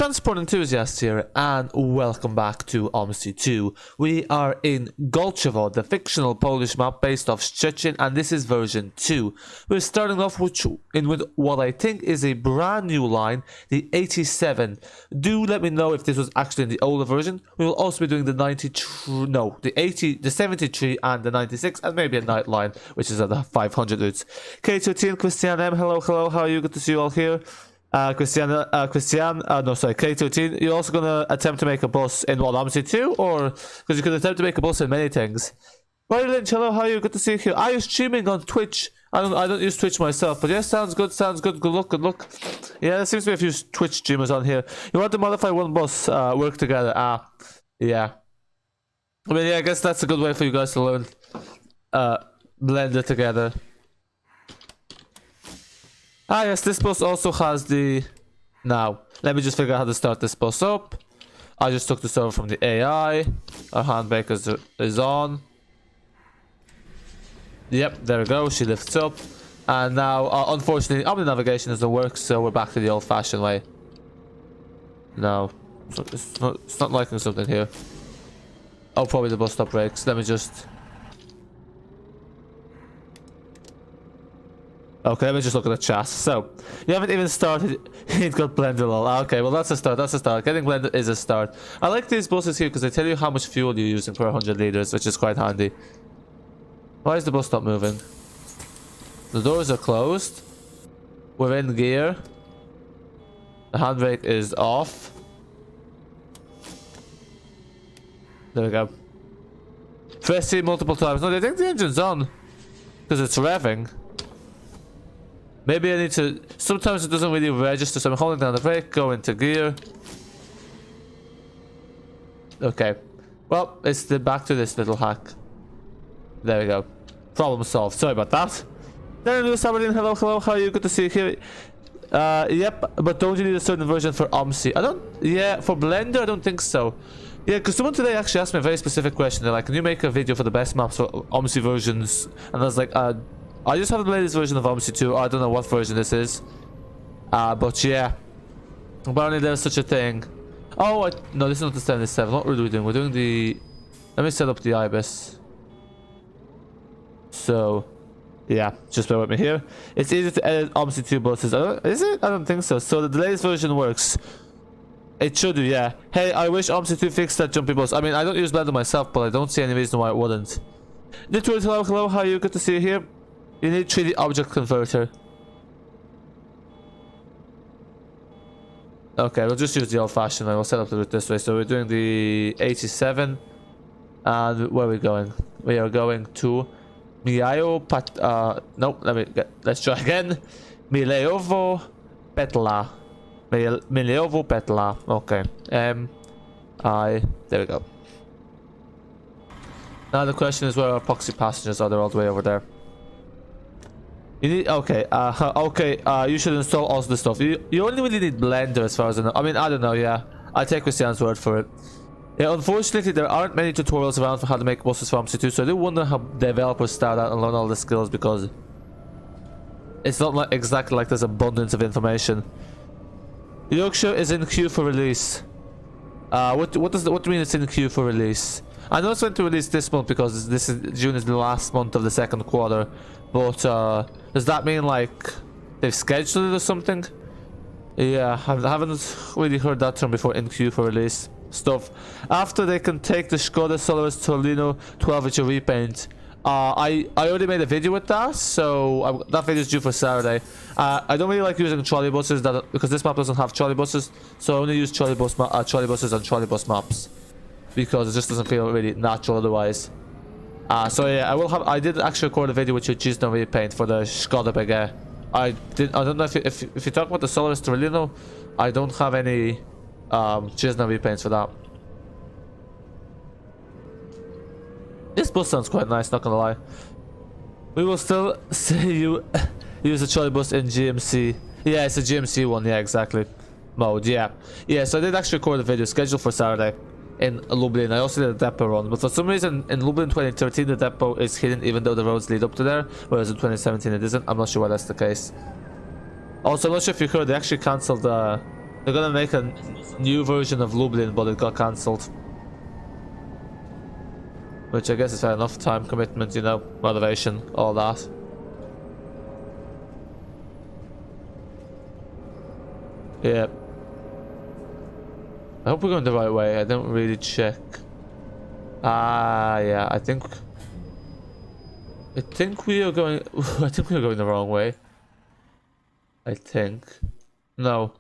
transport enthusiasts here, and welcome back to Omsi 2. We are in Golczewo, the fictional Polish map based off Szczecin, and this is version 2. We're starting off with what I think is a brand new line, the 87. Do let me know if this was actually in the older version. We will also be doing the 93, no, the 80, the 73 and the 96, and maybe a night line, which is at the 500 routes. K2T and Christian M, hello, how are you? Good to see you all here. K2T, you're also gonna attempt to make a bus in what, Omsi 2? Or, because you could attempt to make a bus in many things. Roy Lynch, hello, how are you? Good to see you here. Are you streaming on Twitch? I don't use Twitch myself, but yeah, sounds good, good luck. Yeah, there seems to be a few Twitch streamers on here. You want to modify one bus, work together, yeah. I mean, yeah, I guess that's a good way for you guys to learn, blend it together. Yes, this bus also has the... Now, let me just figure out how to start this bus up. I just took the server from the AI. Our handbrake is on. Yep, there we go, she lifts up. And now, unfortunately, Omni navigation doesn't work, so we're back to the old-fashioned way. No, it's not liking something here. Oh, probably the bus stop brakes. Let me just... Okay, let me just look at the chat. So, you haven't even started, it got blended all. Okay, well that's a start, Getting blended is a start. I like these buses here because they tell you how much fuel you're using per 100 liters, which is quite handy. Why is the bus not moving? The doors are closed. We're in gear. The handbrake is off. There we go. Press C multiple times. No, they think the engine's on. Because it's revving. Maybe I need to... Sometimes it doesn't really register, so I'm holding down the brake, go into gear. Okay. Well, it's back to this little hack. There we go. Problem solved. Sorry about that. Then hello, how are you? Good to see you here. Yep, but don't you need a certain version for Omsi? Yeah, for Blender, I don't think so. Yeah, because someone today actually asked me a very specific question. They're like, can you make a video for the best maps for Omsi versions? And I was like, I just have the latest version of Omsi 2. I don't know what version this is. But yeah. Apparently there's such a thing. Oh, no, this is not the 77. What are we doing? We're doing the... Let me set up the IBIS. So, yeah, just bear with me here. It's easy to edit Omsi 2 buses. Is it? I don't think so. So the latest version works. It should do, yeah. Hey, I wish Omsi 2 fixed that jumpy bus. I mean, I don't use Blender myself, but I don't see any reason why it wouldn't. Detroit, hello, how are you? Good to see you here. You need 3D object converter. Okay, we'll just use the old-fashioned way. We'll set up the route this way. So we're doing the 87. And where are we going? We are going to let's try again. Milejovo Petla. Milejovo Petla. Okay. There we go. Now the question is where our epoxy passengers are. They're all the way over there. You need, you should install all the stuff. You only really need Blender as far as I know. I mean, I don't know, yeah. I take Christian's word for it. Yeah, unfortunately, there aren't many tutorials around for how to make buses for Omsi 2, so I do wonder how developers start out and learn all the skills, because it's not exactly like there's abundance of information. Yorkshire is in queue for release. What do you mean it's in queue for release? I know it's going to release this month because June is the last month of the second quarter, but does that mean like they've scheduled it or something? Yeah, I haven't really heard that term before, in queue for release stuff. After they can take the Skoda Solaris Urbino 12-inch repaint. I already made a video with that, so that video is due for Saturday. I don't really like using trolley buses because this map doesn't have trolley buses, so I only use trolley buses on trolley bus maps because it just doesn't feel really natural otherwise. So yeah, I did actually record a video with your Gisno repaint for the Skoda Bege. I don't know if you talk about the Solaris Urbino, I don't have any Gisno repaints for that. This bus sounds quite nice, not gonna lie. We will still say you use a trolley bus in GMC. Yeah, it's a GMC one, yeah, exactly. Mode, yeah. Yeah, so I did actually record a video scheduled for Saturday in Lublin. I also did a depot run, but for some reason in Lublin 2013 the depot is hidden even though the roads lead up to there, whereas in 2017 it isn't. I'm not sure why that's the case. Also, I'm not sure if you heard, they actually cancelled They're gonna make a new version of Lublin, but it got cancelled. Which I guess is fair enough. Time commitment, you know, motivation, all that. Yeah. I hope we're going the right way. I don't really check. Ah, yeah. I think we are going. I think we are going the wrong way. I think. No.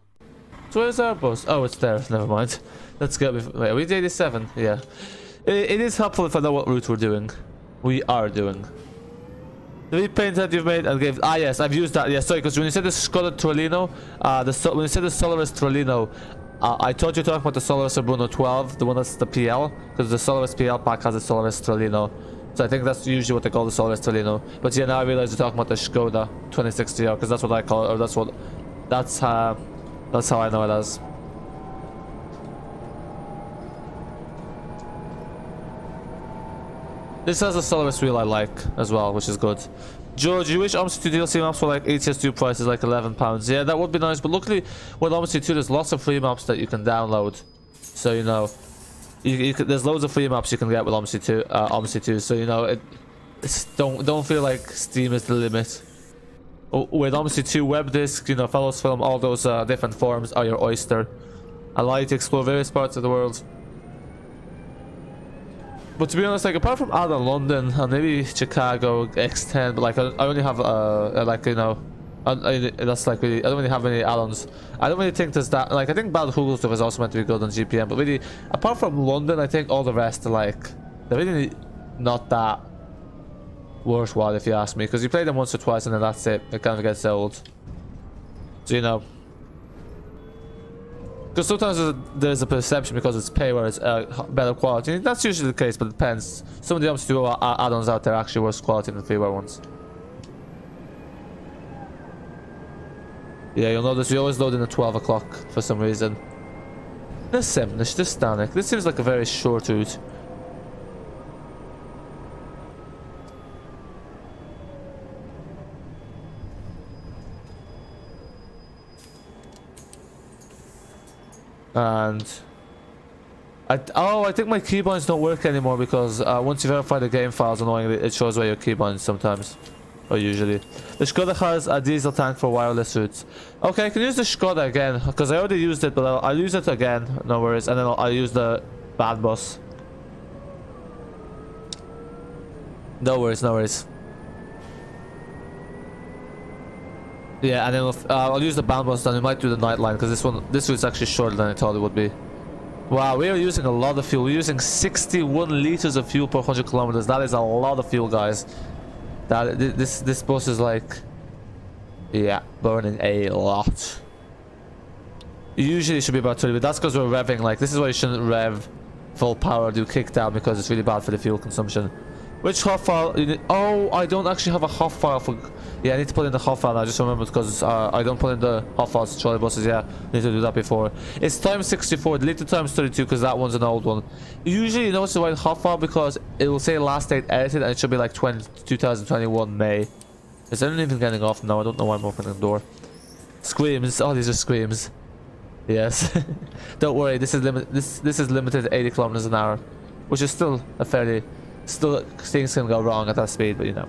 So where's our bus? Oh, it's there. Never mind. Let's go. Wait, are we 87? Yeah. It is helpful if I know what route we're doing. We are doing. The repaint that you've made and gave. Ah, yes, I've used that. Yeah, sorry, because when you said the Skoda Trolino, when you said the Solaris Trolino, I thought you were talking about the Solaris Urbino 12, the one that's the PL, because the Solaris PL Pack has a Solaris Trolino. So I think that's usually what they call the Solaris Trolino. But yeah, now I realize you're talking about the Skoda 2060, because that's what I call it, or that's how I know it as. This has a Solaris wheel I like as well, which is good. George, you wish Omsi 2 DLC maps were like ETS2 prices, like £11. Yeah, that would be nice, but luckily with Omsi 2 there's lots of free maps that you can download. So, you know, there's loads of free maps you can get with Omsi 2, so, you know, don't feel like Steam is the limit. With Omsi 2, WebDisc, you know, Fellows Film, all those different forums are your oyster. Allow you to explore various parts of the world. But to be honest, like apart from Addon, London, and maybe Chicago X10, but like I only have like, you know, that's like really, I don't really have any add-ons. I don't really think there's that. Like I think Bad Google stuff is also meant to be good on GPM, but really apart from London, I think all the rest are like they're really not that worthwhile if you ask me, because you play them once or twice and then that's it. It kind of gets old. So you know. Because sometimes there's a perception because it's pay where it's better quality. That's usually the case, but it depends. Some of the Omsi 2 add-ons out there are actually worse quality than the freeware ones. Yeah, you'll notice we always load in at 12 o'clock for some reason. This Stanek. This seems like a very short route. And I think my keybinds don't work anymore because once you verify the game files, annoyingly it shows where your keybinds sometimes, or usually. The Skoda has a diesel tank for wireless routes. Okay, I can use the Skoda again because I already used it, but I'll use it again, no worries, and then I'll use the bad bus. No worries, no worries. Yeah, and then I'll use the band bus, and we might do the night line because this route's actually shorter than I thought it would be. Wow, we are using a lot of fuel. We're using 61 liters of fuel per 100 kilometers. That is a lot of fuel, guys. This bus is like, yeah, burning a lot. Usually it should be about 30, but that's because we're revving. Like this is why you shouldn't rev full power, do kickdown, because it's really bad for the fuel consumption. Which HOF file? Oh, I don't actually have a HOF file for. Yeah, I need to put in the HOF file. I just remembered because I don't put in the HOF files to trolley buses. Yeah, I need to do that before. It's times 64. Delete the times 32 because that one's an old one. Usually, you know it's the right HOF file because it will say last date edited and it should be like 2021 May. Is anyone even getting off now? I don't know why I'm opening the door. Screams. Oh, these are screams. Yes. Don't worry. This is limited to 80 kilometers an hour, which is still a fairly. Still, things can go wrong at that speed, but you know.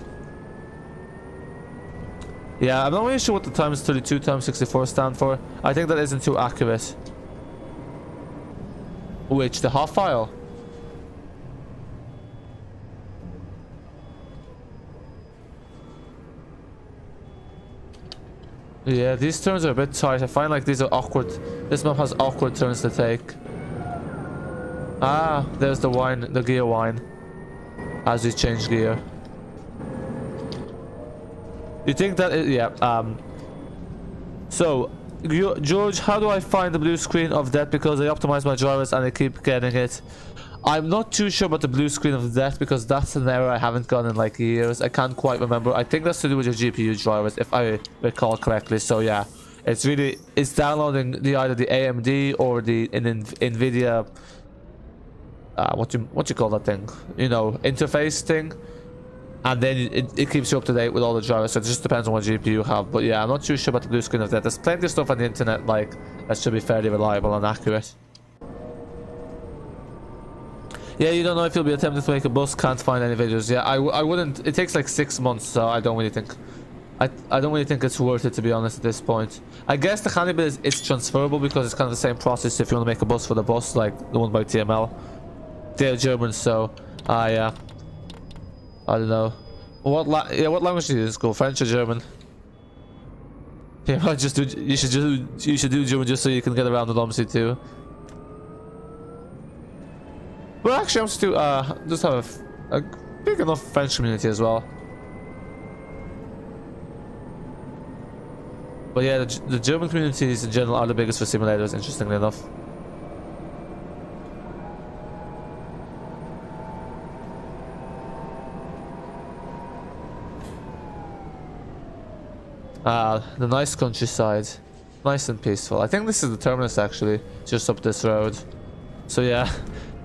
Yeah, I'm not really sure what the times 32 times 64 stand for. I think that isn't too accurate. Which, the HOF file? Yeah, these turns are a bit tight. I find like these are awkward. This map has awkward turns to take. Ah, there's the wine, the gear wine. As we change gear. You think that yeah, so George, how do I find the blue screen of death? Because I optimize my drivers and I keep getting it. I'm not too sure about the blue screen of death because that's an error I haven't gotten in like years. I can't quite remember. I think that's to do with your GPU drivers if I recall correctly. So yeah, it's downloading either the AMD or the NVIDIA what you call that thing, you know, interface thing. and then it keeps you up to date with all the drivers. So it just depends on what GPU you have. But yeah, I'm not too sure about the blue screen of that. There's plenty of stuff on the internet like that should be fairly reliable and accurate. Yeah, you don't know if you'll be attempting to make a bus. Can't find any videos. Yeah, I wouldn't. It takes like 6 months, so I don't really think. I don't really think it's worth it, to be honest, at this point. I guess the handy bit is it's transferable because it's kind of the same process if you want to make a bus for the bus, like the one by TML. They're German, so yeah. I don't know. What language do you use? Go French or German? Yeah, just do. You should do German just so you can get around with Omsi too. But actually, Omsi too does have a big enough French community as well. But yeah, the German communities in general are the biggest for simulators, interestingly enough. The nice countryside. Nice and peaceful. I think this is the terminus actually, just up this road. So yeah,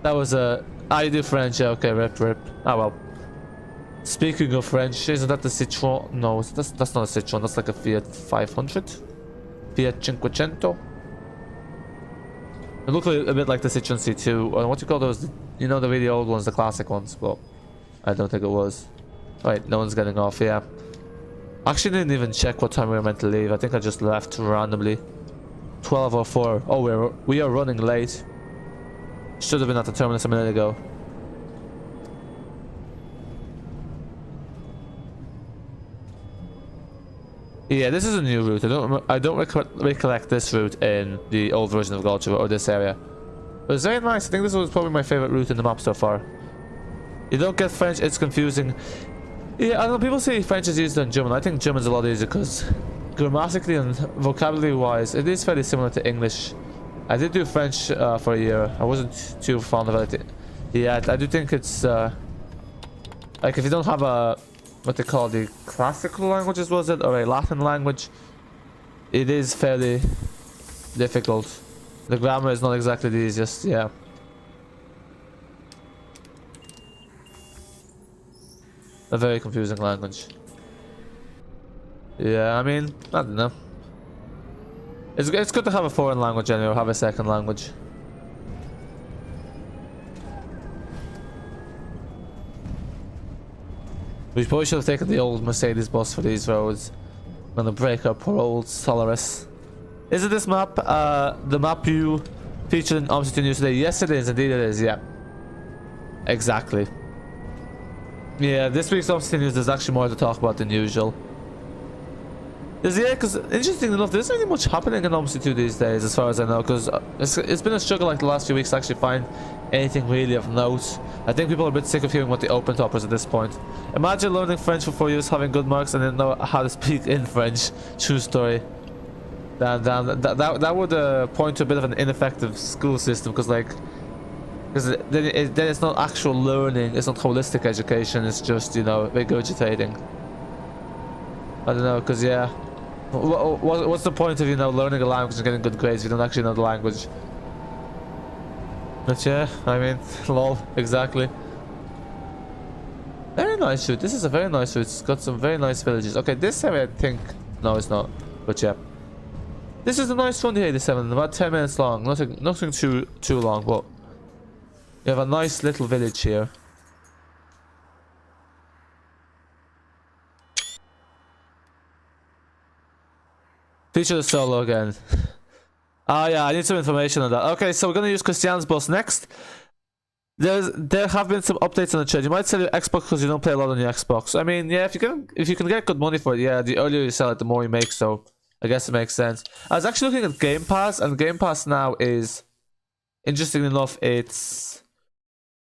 that was a... you do French, yeah, okay, rip. Oh well. Speaking of French, isn't that the Citroen? No, that's not a Citroen, that's like a Fiat 500? Fiat 500? It looked a bit like the Citroen C2, or what do you call those? You know, the really old ones, the classic ones, but I don't think it was. Right, no one's getting off, yeah. Actually didn't even check what time we were meant to leave. I think I just left randomly. 12:04. Oh, we are running late. Should have been at the terminus a minute ago. Yeah, this is a new route. I don't recollect this route in the old version of Golczewo or this area. But it's very nice. I think this was probably my favorite route in the map so far. You don't get French, it's confusing. Yeah, I don't know, people say French is easier than German. I think German's a lot easier because grammatically and vocabulary wise, it is fairly similar to English. I did do French for a year. I wasn't too fond of it. Yeah, I do think it's like if you don't have a what they call the classical languages, was it, or a Latin language, it is fairly difficult. The grammar is not exactly the easiest. Yeah. A very confusing language. Yeah, I mean, I don't know. It's good to have a foreign language anyway, or have a second language. We probably should have taken the old Mercedes bus for these roads. I'm gonna break up poor old Solaris. Is it this map? The map you featured in Omsi News today? Yes, it is. Indeed, it is. Yeah. Exactly. Yeah, this week's Omsi News there's actually more to talk about than usual. Yeah, because interestingly enough, there isn't really much happening in Omsi 2 these days, as far as I know, because it's been a struggle like the last few weeks to actually find anything really of note. I think people are a bit sick of hearing what the open top is at this point. Imagine learning French for 4 years, having good marks, and then know how to speak in French. True story. That would point to a bit of an ineffective school system, because then it's not actual learning, it's not holistic education, it's just, you know, regurgitating. I don't know, because yeah, what's the point of, you know, learning a language and getting good grades if you don't actually know the language? But yeah, I mean, lol, exactly. Very nice route. This is a very nice route. It's got some very nice villages. Okay, this area I think, no, it's not, but yeah. This is a nice run, the 87, about 10 minutes long. Nothing too long, but you have a nice little village here. Feature the solo again. Yeah, I need some information on that. Okay, so we're gonna use Christian's bus next. There have been some updates on the trade. You might sell your Xbox because you don't play a lot on your Xbox. I mean, yeah, if you can get good money for it, yeah, the earlier you sell it, the more you make. So I guess it makes sense. I was actually looking at Game Pass, and Game Pass now is, interestingly enough, it's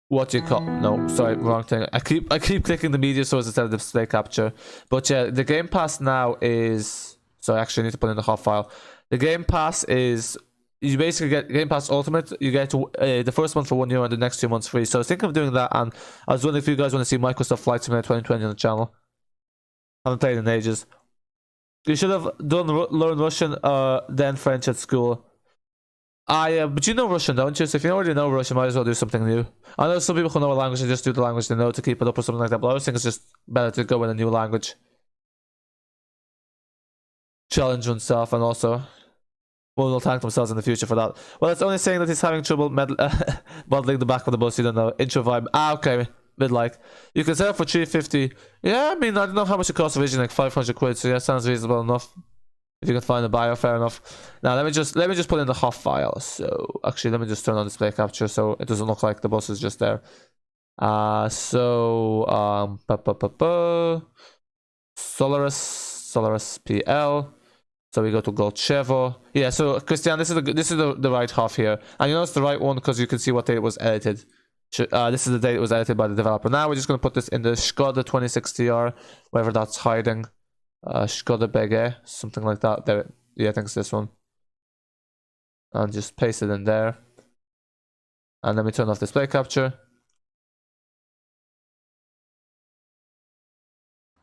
what you call, no, sorry, wrong thing. I keep clicking the media source instead of the display capture. But yeah, the Game Pass now is, so I actually need to put in the hot file. The Game Pass is, you basically get Game Pass Ultimate. You get the first month for 1 year and the next 2 months free. So I was thinking of doing that, and I was wondering if you guys want to see Microsoft Flight Simulator 2020 on the channel. I haven't played in ages. You should have learned Russian, then French at school. But you know Russian, don't you? So if you already know Russian, might as well do something new. I know some people who know a language and just do the language they know to keep it up or something like that, but I always think it's just better to go in a new language. Challenge oneself, and also one will thank themselves in the future for that. Well, it's only saying that he's having trouble modeling the back of the bus, you don't know. Intro vibe. Okay. Bit like. You can sell it for 350. Yeah, I mean, I don't know how much it costs originally, like 500 quid, so yeah, sounds reasonable enough. If you can find a buyer, fair enough. Now let me just put in the HOF file. So actually, let me just turn on display capture so it doesn't look like the bus is just there. Solaris PL. So we go to Golczewo. Yeah. So Christian, this is the right HOF here, and you know it's the right one because you can see what date it was edited. This is the date it was edited by the developer. Now we're just gonna put this in the Skoda 2060R, wherever that's hiding. Skoda BG, something like that. There, yeah, I think it's this one. And just paste it in there. And then we turn off display capture.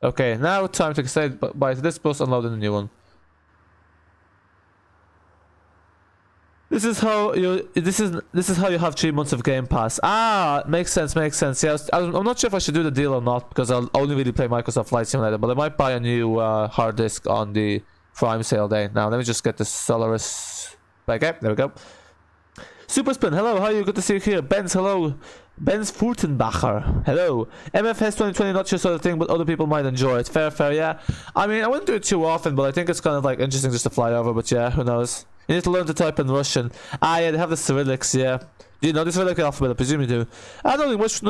Okay, now time to say bye to this bus, unloading the new one. This is how you have 3 months of Game Pass. Makes sense. Yeah, I'm not sure if I should do the deal or not because I'll only really play Microsoft Flight Simulator, but I might buy a new hard disk on the Prime sale day. Now let me just get the Solaris. Okay, there we go. Super Spin, hello, how are you? Good to see you here. Benz, hello. Benz Furtenbacher, hello. MFS 2020, not your sort of thing, but other people might enjoy it. Fair, yeah. I mean, I wouldn't do it too often, but I think it's kind of like interesting just to fly over. But yeah, who knows? You need to learn to type in Russian. Yeah, they have the Cyrillics, yeah. Do you know the Cyrillic alphabet? I presume you do. Nothing much.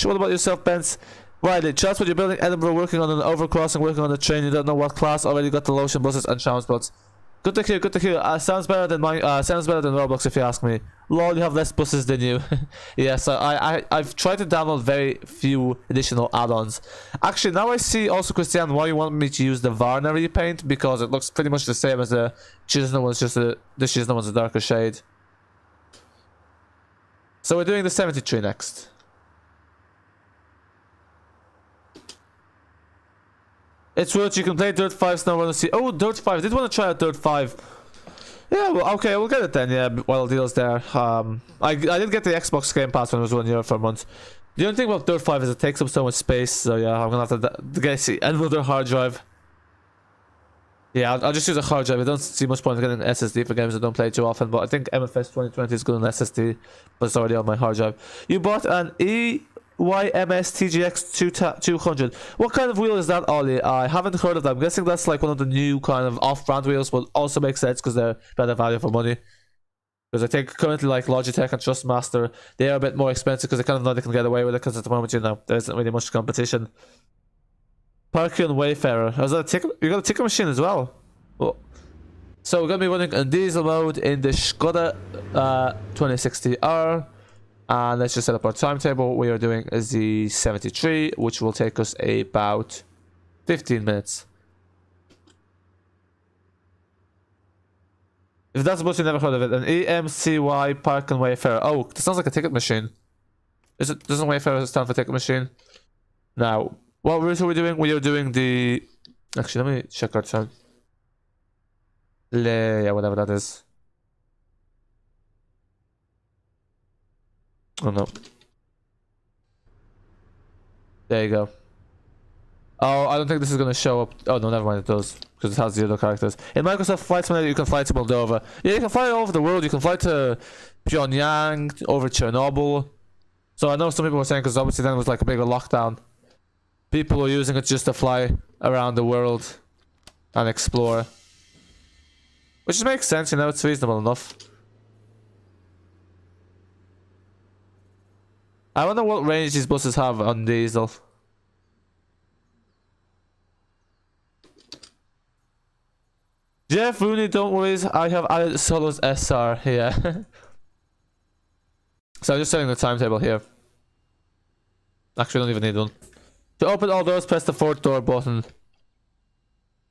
What about yourself, Benz? Right, just what you're building Edinburgh, working on an overcrossing, working on a train, you don't know what class, already got the lotion buses and transports. Good to hear. Sounds better than Roblox if you ask me. Lol, you have less buses than you. Yeah, so I've tried to download very few additional add-ons. Actually, now I see also, Christian, why you want me to use the Varna repaint, because it looks pretty much the same as the Chisno one's, just the Chisno one's a darker shade. So we're doing the 73 next. It's worth. You can play Dirt 5 Snow Run see. Oh, Dirt 5. I did want to try out Dirt 5. Yeah, well, okay, we'll get it then. Yeah, while the deal's there. I did get the Xbox Game Pass when it was 1 year for a month. The only thing about Dirt 5 is it takes up so much space. So yeah, I'm gonna have to get another hard drive. Yeah, I'll just use a hard drive. I don't see much point in getting an SSD for games I don't play too often. But I think MFS 2020 is good on SSD, but it's already on my hard drive. You bought an YMS TGX 200. What kind of wheel is that, Ollie? I haven't heard of that. I'm guessing that's like one of the new kind of off-brand wheels, but also makes sense because they're better value for money. Because I think currently like Logitech and Trustmaster, they are a bit more expensive because they kind of know they can get away with it because at the moment, you know, there isn't really much competition. Parkian Wayfarer. Is that a ticket? You got a ticket machine as well. Oh. So we're going to be running in diesel mode in the Skoda 2060R. And let's just set up our timetable. We are doing the 73, which will take us about 15 minutes. If that's a bus you never heard of it, an EMCY Park and Wayfarer. Oh, this sounds like a ticket machine. Doesn't Wayfarer stand for ticket machine? Now, what route are we doing? We are doing the... Actually, let me check our time. Yeah, whatever that is. Oh no. There you go. Oh, I don't think this is gonna show up. Oh no, never mind, it does. Because it has the other characters. In Microsoft Flight Simulator, you can fly to Moldova. Yeah, you can fly all over the world. You can fly to Pyongyang, over Chernobyl. So I know some people were saying, because obviously then it was like a bigger lockdown. People were using it just to fly around the world and explore. Which makes sense, you know, it's reasonable enough. I wonder what range these buses have on diesel. Jeff Rooney, don't worry, I have added Solos SR here. So I'm just setting the timetable here. Actually, I don't even need one. To open all doors, press the 4th door button.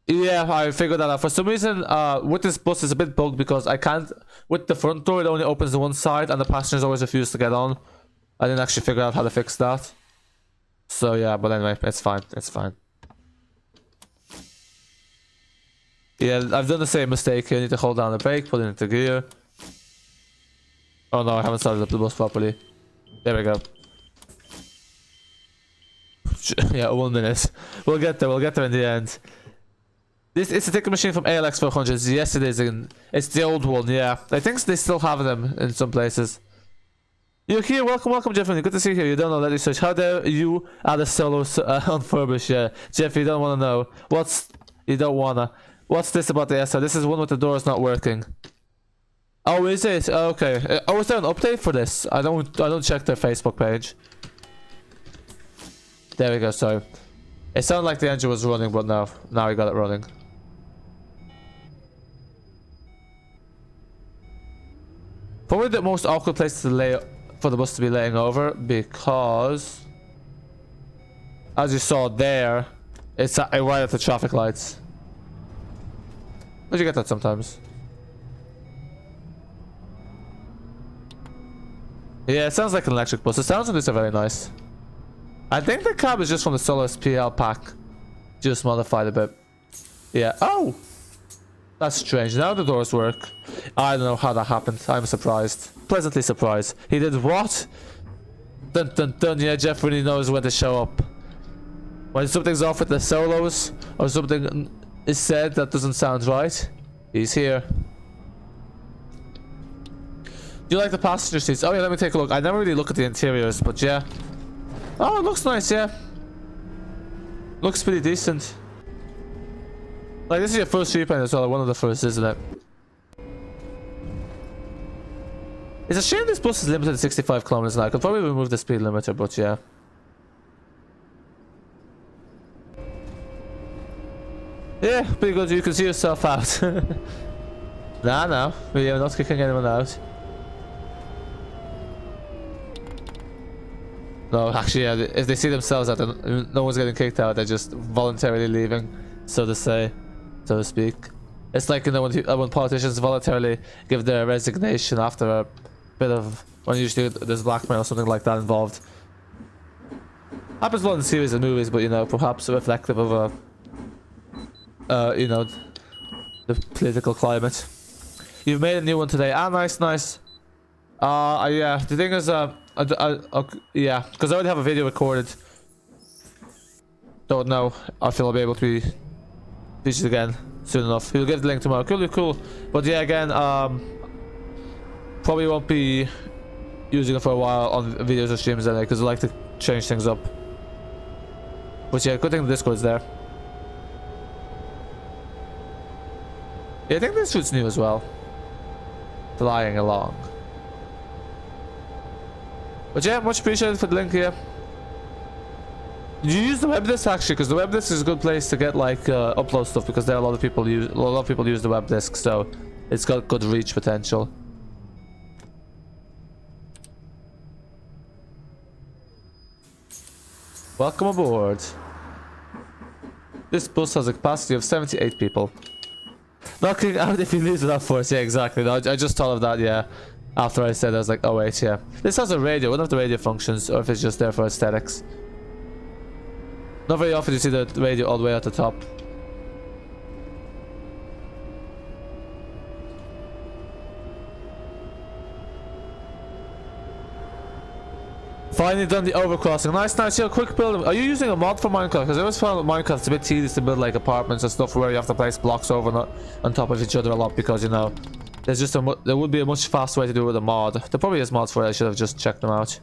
Yeah, I figured that out. For some reason, with this bus, it's a bit bugged because I can't... With the front door, it only opens the one side and the passengers always refuse to get on. I didn't actually figure out how to fix that. So yeah, but anyway, it's fine. It's fine. Yeah, I've done the same mistake here. I need to hold down the brake, put it into gear. Oh no, I haven't started up the bus properly. There we go. Yeah, 1 minute. We'll get there in the end. This it's a ticket machine from ALX 400. Yes, it is. It's the old one, yeah. I think they still have them in some places. You're here, welcome Jeffrey. Good to see you here. You don't know, let me search. How dare you add a solo on Furbish? Yeah, Jeffrey, you don't want to know. You don't wanna. What's this about the SR? This is one with the doors not working. Oh, is it? Oh, okay. Oh, is there an update for this? I don't check their Facebook page. There we go. Sorry. It sounded like the engine was running, but no. Now we got it running. Probably the most awkward place to lay for the bus to be laying over, because as you saw there, it's right at the traffic lights. But you get that sometimes. Yeah, it sounds like an electric bus. The sounds of this are very nice. I think the cab is just from the Solaris PL Pack, just modified a bit. Yeah. Oh, that's strange. Now the doors work. I don't know how that happened. I'm surprised. Pleasantly surprised. He did what? Dun dun dun. Yeah, Jeff really knows when to show up. When something's off with the solos, or something is said that doesn't sound right, he's here. Do you like the passenger seats? Oh yeah, let me take a look. I never really look at the interiors, but yeah. Oh, it looks nice, yeah. Looks pretty decent. Like, this is your first repaint as well, one of the first, isn't it? It's a shame this bus is limited to 65 kilometers an hour. I could probably remove the speed limiter, but yeah. Yeah, pretty good. You can see yourself out. Nah, we're not kicking anyone out. No, actually, yeah, if they see themselves out, then no one's getting kicked out. They're just voluntarily leaving, so to speak. It's like, you know, when politicians voluntarily give their resignation after a bit of, when usually there's blackmail or something like that involved. Happens a lot in series and movies, but you know, perhaps reflective of you know, the political climate. You've made a new one today. Ah, nice. Yeah. The thing is, yeah, because I already have a video recorded. Don't know if I'll be able to be featured again soon enough. We'll give the link tomorrow. Cool. But yeah, again, probably won't be using it for a while on videos or streams anyway, because I like to change things up. But yeah, good thing the Discord's there. Yeah, I think this suit's new as well. Flying along. But yeah, much appreciated for the link here. You use the web disk actually, because the web disk is a good place to get like upload stuff, because there are a lot of people use the web disk, so it's got good reach potential. Welcome aboard. This bus has a capacity of 78 people. Knocking out if you lose without force. Yeah, exactly. No, I just thought of that, yeah. After I said, I was like, oh wait, yeah. This has a radio. I wonder if the radio functions, or if it's just there for aesthetics. Not very often you see the radio all the way at the top. Finally done the overcrossing. Nice. Yeah, quick build. Are you using a mod for Minecraft? Because I always found Minecraft it's a bit tedious to build like apartments and stuff where you have to place blocks over on top of each other a lot, because you know there's just there would be a much faster way to do it with a mod. There probably is mods for it. I should have just checked them out.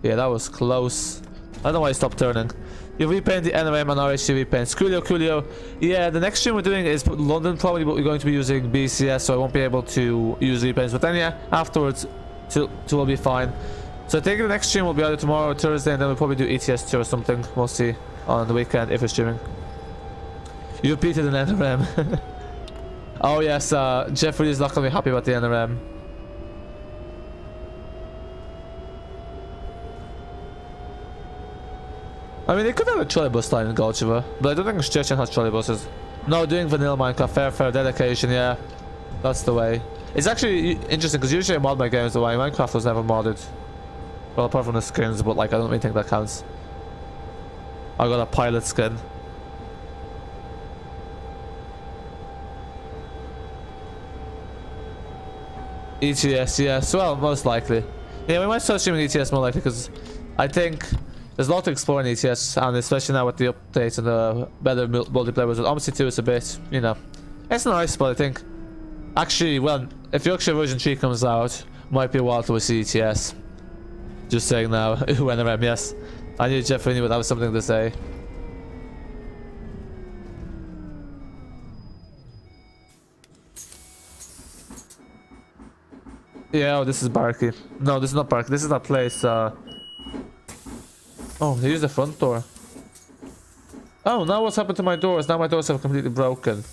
Yeah, that was close. I don't know why I stopped turning. You repaint the NRM and RHC repaint. Coolio. Yeah, the next stream we're doing is London probably, but we're going to be using BCS, so I won't be able to use repaints. But then yeah, afterwards, two will be fine. So I think the next stream will be either tomorrow or Thursday, and then we'll probably do ETS2 or something. We'll see on the weekend if we're streaming. You repeated an NRM. Oh yes, Jeffrey is not going to be happy about the NRM. I mean, they could have a trolleybus line in Golczewo, but I don't think Szczecin has trolleybuses. No, doing vanilla Minecraft, fair dedication, yeah. That's the way. It's actually interesting, because usually I mod my games the way Minecraft was never modded. Well, apart from the skins, but like, I don't really think that counts. I got a pilot skin. ETS, yes. Well, most likely. Yeah, we might start streaming ETS more likely because I think there's a lot to explore in ETS, and especially now with the updates and the better multiplayer with Omsi 2 is a bit, you know, it's nice, but I think actually, well, if Yorkshire version 3 comes out, might be a while till we see ETS. Just saying now, when yes. I knew Jeff would have something to say. Yeah, oh, this is Barky. No, this is not Barky. This is that place. Oh, they used the front door. Oh, now what's happened to my doors? Now my doors have completely broken.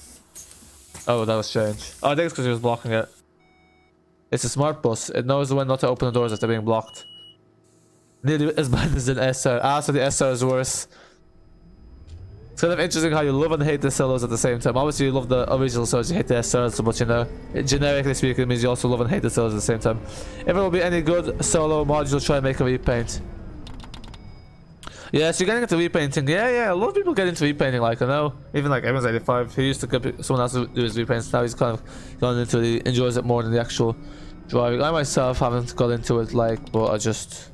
Oh, that was strange. Oh, I think it's because he was blocking it. It's a smart bus. It knows when not to open the doors if they're being blocked. Nearly as bad as an SR. Ah, so the SR is worse. It's kind of interesting how you love and hate the solos at the same time. Obviously, you love the original solos, you hate the SRs so much, you know. Generically speaking, it means you also love and hate the solos at the same time. If it will be any good solo mods, you'll try and make a repaint. Yeah, so you're getting into repainting. Yeah, a lot of people get into repainting, like, I know. Even like Evans 85, he used to get someone else to do his repaints. Now he's kind of gone into it, he enjoys it more than the actual driving. I myself haven't got into it, like, but I just...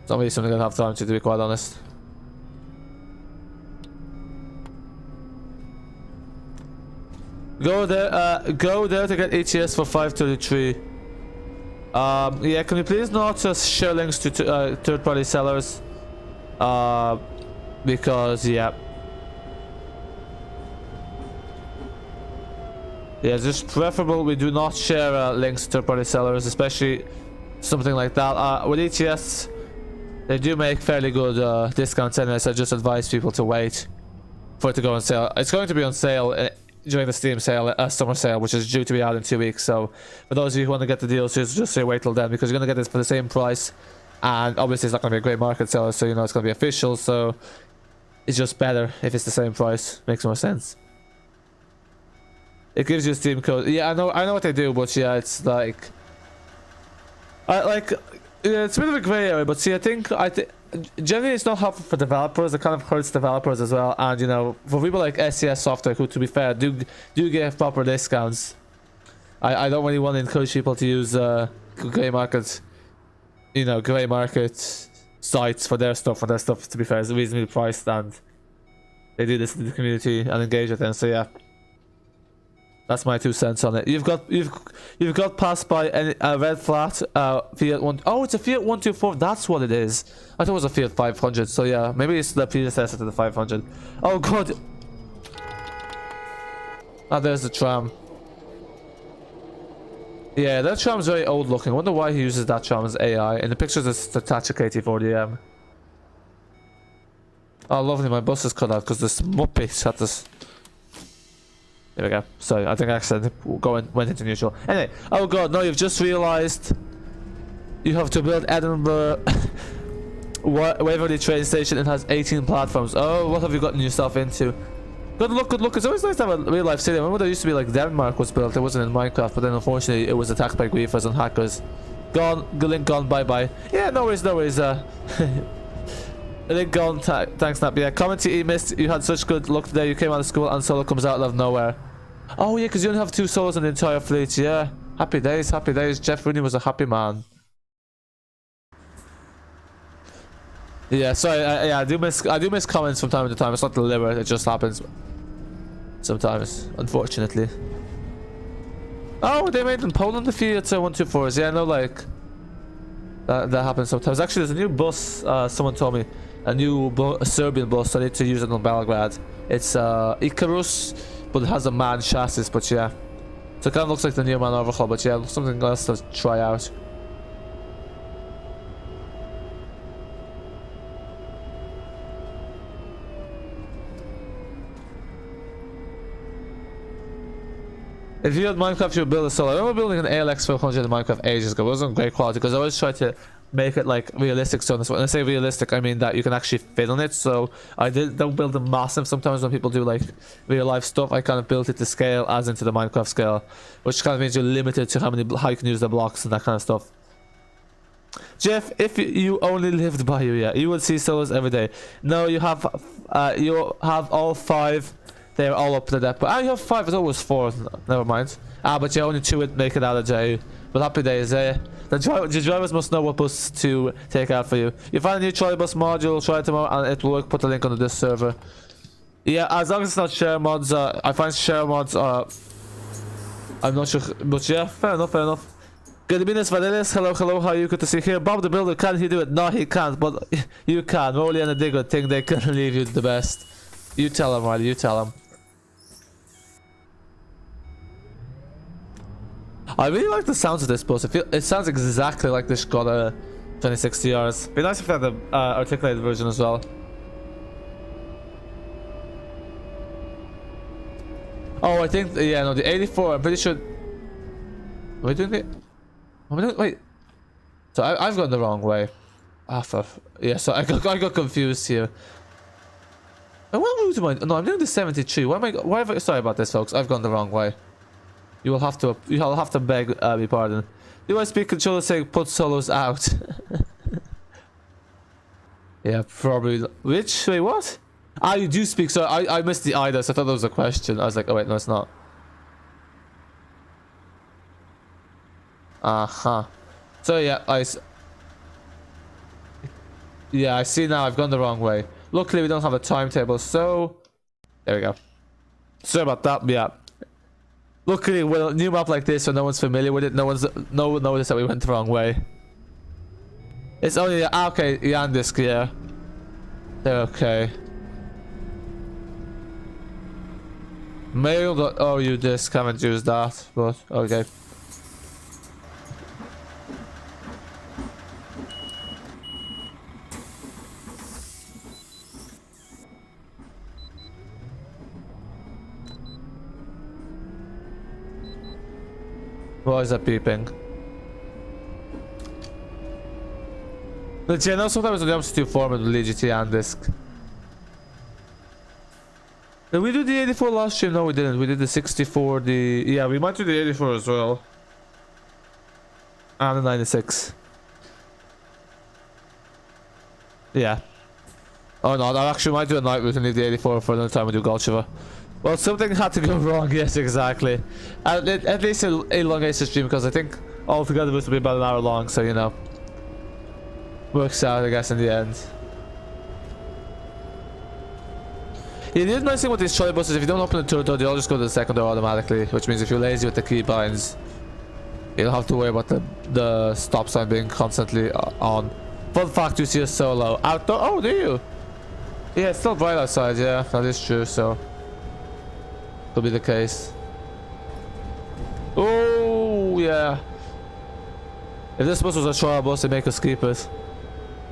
It's not really something I have time to be quite honest. Go there to get ETS for 533. Yeah, can you please not just share links to third-party sellers? Because yeah, it's just preferable we do not share links to third-party sellers, especially something like that. With ETS, they do make fairly good discounts anyway, so I just advise people to wait for it to go on sale. It's going to be on sale during the Steam sale, summer sale, which is due to be out in 2 weeks. So for those of you who want to get the deals, just say wait till then, because you're going to get this for the same price, and obviously it's not going to be a great market seller, so you know it's going to be official, so it's just better if it's the same price. Makes more sense. It gives you a Steam code. Yeah, I know what they do, but yeah, it's like yeah, it's a bit of a gray area, but see, I think generally it's not helpful for developers. It kind of hurts developers as well, and you know, for people like SES Software, who, to be fair, do give proper discounts. I don't really want to encourage people to use grey market, you know, grey market sites for their stuff. To be fair, is reasonably priced, and they do this to the community and engage with them. So yeah, that's my 2 cents on it. You've got passed by a red flat Fiat 1. Oh, it's a Fiat 124. That's what it is. I thought it was a Fiat 500. So yeah, maybe it's the predecessor to the 500. Oh god. Ah, there's the tram. Yeah, that tram's very old looking. I wonder why he uses that tram as AI. In the pictures, it's the Thatcher KT40M. Oh, lovely. My bus is cut out because this Muppet had this. There we go. Sorry, I think I accidentally went into neutral. Anyway, oh god, no, you've just realized you have to build Edinburgh Waverley train station. It has 18 platforms. Oh, what have you gotten yourself into? Good luck. It's always nice to have a real life city. I remember there used to be like Denmark was built. It wasn't in Minecraft, but then unfortunately it was attacked by griefers and hackers. Gone, link gone, bye bye. Yeah, no worries. Link gone, thanks Snap. Yeah, comment you missed. You had such good luck today. You came out of school and solo comes out of nowhere. Oh yeah, because you only have 2 solos in the entire fleet. Yeah, happy days. Jeff Rooney was a happy man. Yeah, sorry. Yeah, I do miss comments from time to time. It's not deliberate. It just happens sometimes, unfortunately. Oh, they made in Poland the Fiat 124s. Yeah, I know, like that happens sometimes. Actually, there's a new bus. Someone told me a new Serbian bus. I need to use it on Belgrade. It's Icarus, but it has a MAN chassis. But yeah, so it kind of looks like the new MAN overhaul. But yeah, something else to try out. If you had Minecraft, you would build a solo. I remember building an ALX 400 in Minecraft ages ago. It wasn't great quality because I always tried to make it like realistic. So when I say realistic, I mean that you can actually fit on it. So I don't build them massive. Sometimes when people do like real life stuff, I kind of built it to scale as into the Minecraft scale, which kind of means you're limited to how you can use the blocks and that kind of stuff. Jeff, if you only lived by you would see solos every day. No, you have all 5. They're all up to the depot. Ah, you have 5. It's always 4. Never mind. but you only 2 would make it out of J. But happy days, eh? The drivers must know what bus to take out for you. You find a new trolley bus module, try it tomorrow, and it will work. Put the link on this server. Yeah, as long as it's not share mods. I find share mods are... I'm not sure, but yeah, fair enough, fair enough. Good evening, Valeris. Hello, hello, how are you? Good to see you here. Bob the Builder, can he do it? No, he can't, but you can. Rolly and the Digger think they can leave you the best. You tell him, Riley, you tell him. I really like the sounds of this bus. It sounds exactly like the Skoda 2060Rs. Be nice if they had the articulated version as well. Oh, I think, yeah, no, the 84, I'm pretty sure... Are we doing it? Wait. So I've gone the wrong way. Yeah, so I got confused here. And what route am I? No, I'm doing the 73. Why have I? Sorry about this, folks. I've gone the wrong way. You'll have to beg me pardon. Do I speak controller saying put solos out? Yeah, probably. Which? Wait, what? Ah, you do speak. So I missed the I, so I thought that was a question. I was like, oh wait, no, it's not. So yeah, I see now I've gone the wrong way. Luckily we don't have a timetable, so there we go. Sorry about that, yeah. Luckily with a new map like this, so no one's familiar with it, no one noticed that we went the wrong way. It's only okay, Yandisk, yeah. They're okay. Mail.ou disk, haven't used that, but okay. Why is that beeping? But yeah, no, sometimes on the Omsi 2 format will lead you to Yandisk. Did we do the 84 last stream? No, we didn't. We did the 64, yeah, we might do the 84 as well. And the 96. Yeah. Oh no, I actually might do a night route and leave the 84 for another time we do Golczewo. Well, something had to go wrong, yes, exactly. At least elongate the stream, because I think altogether this will be about an hour long, so you know. Works out, I guess, in the end. Yeah, the nice thing with these trolley buses, if you don't open the third door, they all just go to the second door automatically, which means if you're lazy with the key binds, you don't have to worry about the stop sign being constantly on. Fun fact, you see a solo outdoor. Oh, do you? Yeah, it's still bright outside, yeah, that is true, so could be the case. Oh, yeah. If this bus was a trial bus, they make us keep it.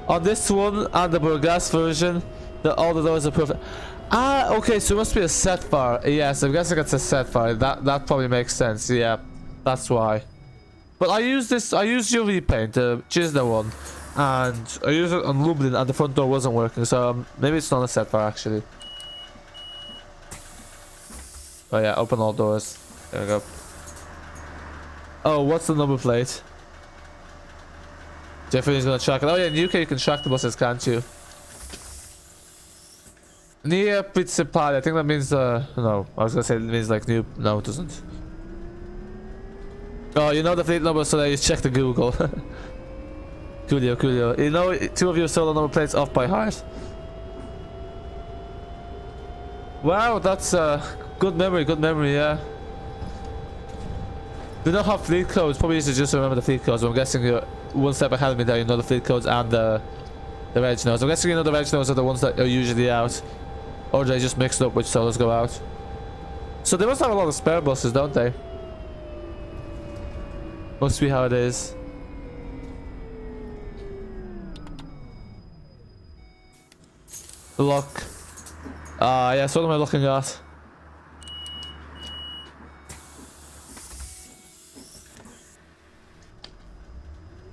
On this one, and the Burgas version, all the doors are perfect. Ah, okay, so it must be a set bar. Yes, I'm guessing it's a set bar. That probably makes sense, yeah. That's why. But I use UV paint, the Chisna one. And I used it on Lublin, and the front door wasn't working, so maybe it's not a set bar, actually. Oh yeah, open all doors. There we go. Oh, what's the number plate? Jeffrey's gonna track it. Oh yeah, in UK you can track the buses, can't you? Nia Principale, I think that means no, I was gonna say it means like new. No, it doesn't. Oh, you know the fleet number, so that you check the Google. Coolio. You know, 2 of your solo number plates off by heart. Wow, that's good memory, yeah. They don't have fleet codes, probably easy to just remember the fleet codes, but I'm guessing you're one step ahead of me there, you know the fleet codes and the reg nodes. I'm guessing you know the reg nodes are the ones that are usually out. Or they just mixed up which solos go out. So they must have a lot of spare buses, don't they? Must be how it is. Lock. Yes, what am I looking at?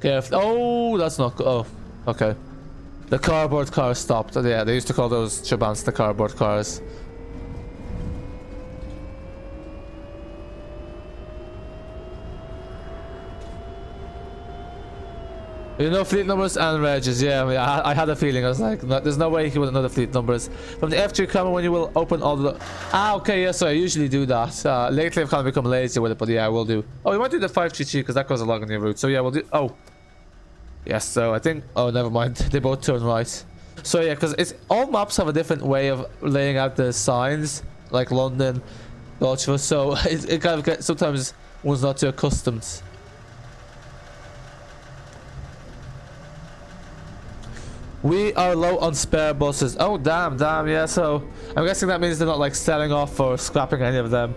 Careful. Oh, that's not good. Oh, okay. The cardboard car stopped. Yeah, they used to call those Trabants the cardboard cars. You know fleet numbers and regs, yeah, I had a feeling. I was like, no, there's no way he wouldn't know the fleet numbers. From the F3 camera when you will open all the... okay, yeah, so I usually do that. Lately I've kind of become lazy with it, but yeah, I will do. Oh, we might do the 533 because that goes along on your route. So yeah, we'll do... oh. Yes, so I think... oh, never mind. They both turn right. So yeah, because it's all maps have a different way of laying out the signs, like London, Golczewo, so it kind of gets... sometimes one's not too accustomed. We are low on spare buses. Oh, damn, yeah, so I'm guessing that means they're not like selling off or scrapping any of them.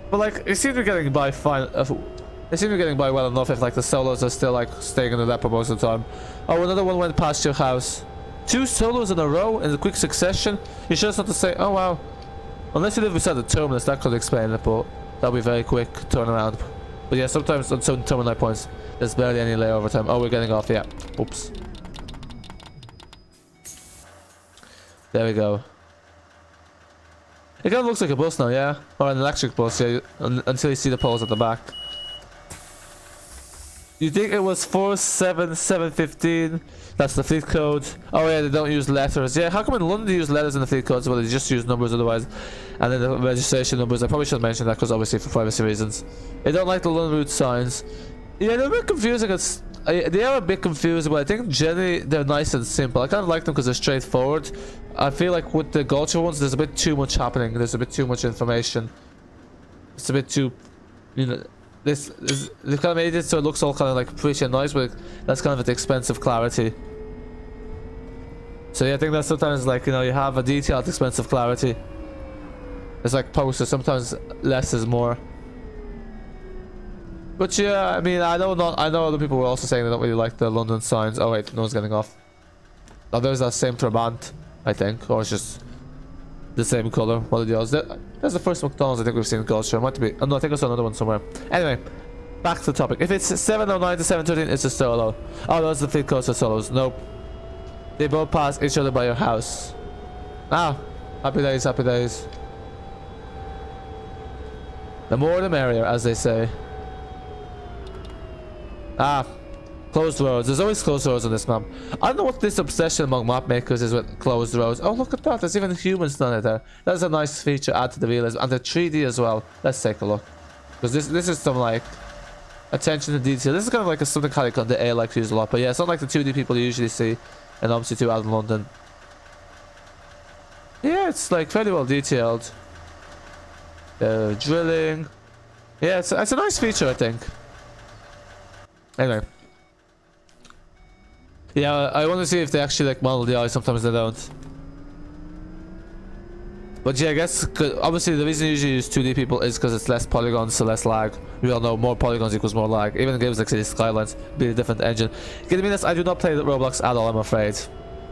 But like, it seems to be getting by fine. They seem to be getting by well enough if like the solos are still like staying in the depot most of the time. Oh, another one went past your house. 2 solos in a row in a quick succession. You just have to say, oh wow. Unless you live beside the terminus, that could explain it, but that'll be very quick turnaround. But yeah, sometimes on certain terminal points, there's barely any layover time. Oh, we're getting off, yeah. Oops. There we go. It kind of looks like a bus now, yeah? Or an electric bus, yeah, until you see the poles at the back. You think it was 47715? That's the fleet code. Oh yeah, they don't use letters. Yeah, how come in London they use letters in the fleet codes, but they just use numbers otherwise? And then the registration numbers, I probably should mention that because obviously for privacy reasons. They don't like the London route signs. Yeah, they're a bit confusing. They are a bit confusing, but I think generally they're nice and simple. I kind of like them because they're straightforward. I feel like with the Golczewo ones, there's a bit too much happening. There's a bit too much information. It's a bit too, you know, they kind of made it so it looks all kind of like pretty and nice, but that's kind of at the expense of clarity. So yeah, I think that sometimes like, you know, you have a detail at the expense of clarity. It's like posters, sometimes less is more. But yeah, I mean, I know other people were also saying they don't really like the London signs. Oh wait, no one's getting off. Oh, there's that same Trabant, I think, or it's just the same color. One of the others. That's the first McDonald's I think we've seen in Golczewo. Might be. Oh no, I think I saw another one somewhere. Anyway, back to the topic. If it's 709 to 713, it's a solo. Oh, those are the fleet codes for solos. Nope. They both pass each other by your house. Ah, happy days, happy days. The more the merrier, as they say. Ah, closed roads. There's always closed roads on this map. I don't know what this obsession among map makers is with closed roads. Oh, look at that. There's even humans done it there. That's a nice feature add to the realism. And the 3D as well. Let's take a look. Because this is some like attention to detail. This is kind of like something kind of the A like to use a lot. But yeah, it's not like the 2D people you usually see in Omsi 2 out in London. Yeah, it's like fairly well detailed. Drilling. Yeah, it's a nice feature, I think. Anyway. Yeah, I want to see if they actually like model the eye. Sometimes they don't. But yeah, I guess obviously the reason you usually use 2D people is because it's less polygons, so less lag. We all know more polygons equals more lag. Even in games like City Skylines, be a different engine. Give me this. I do not play the Roblox at all, I'm afraid.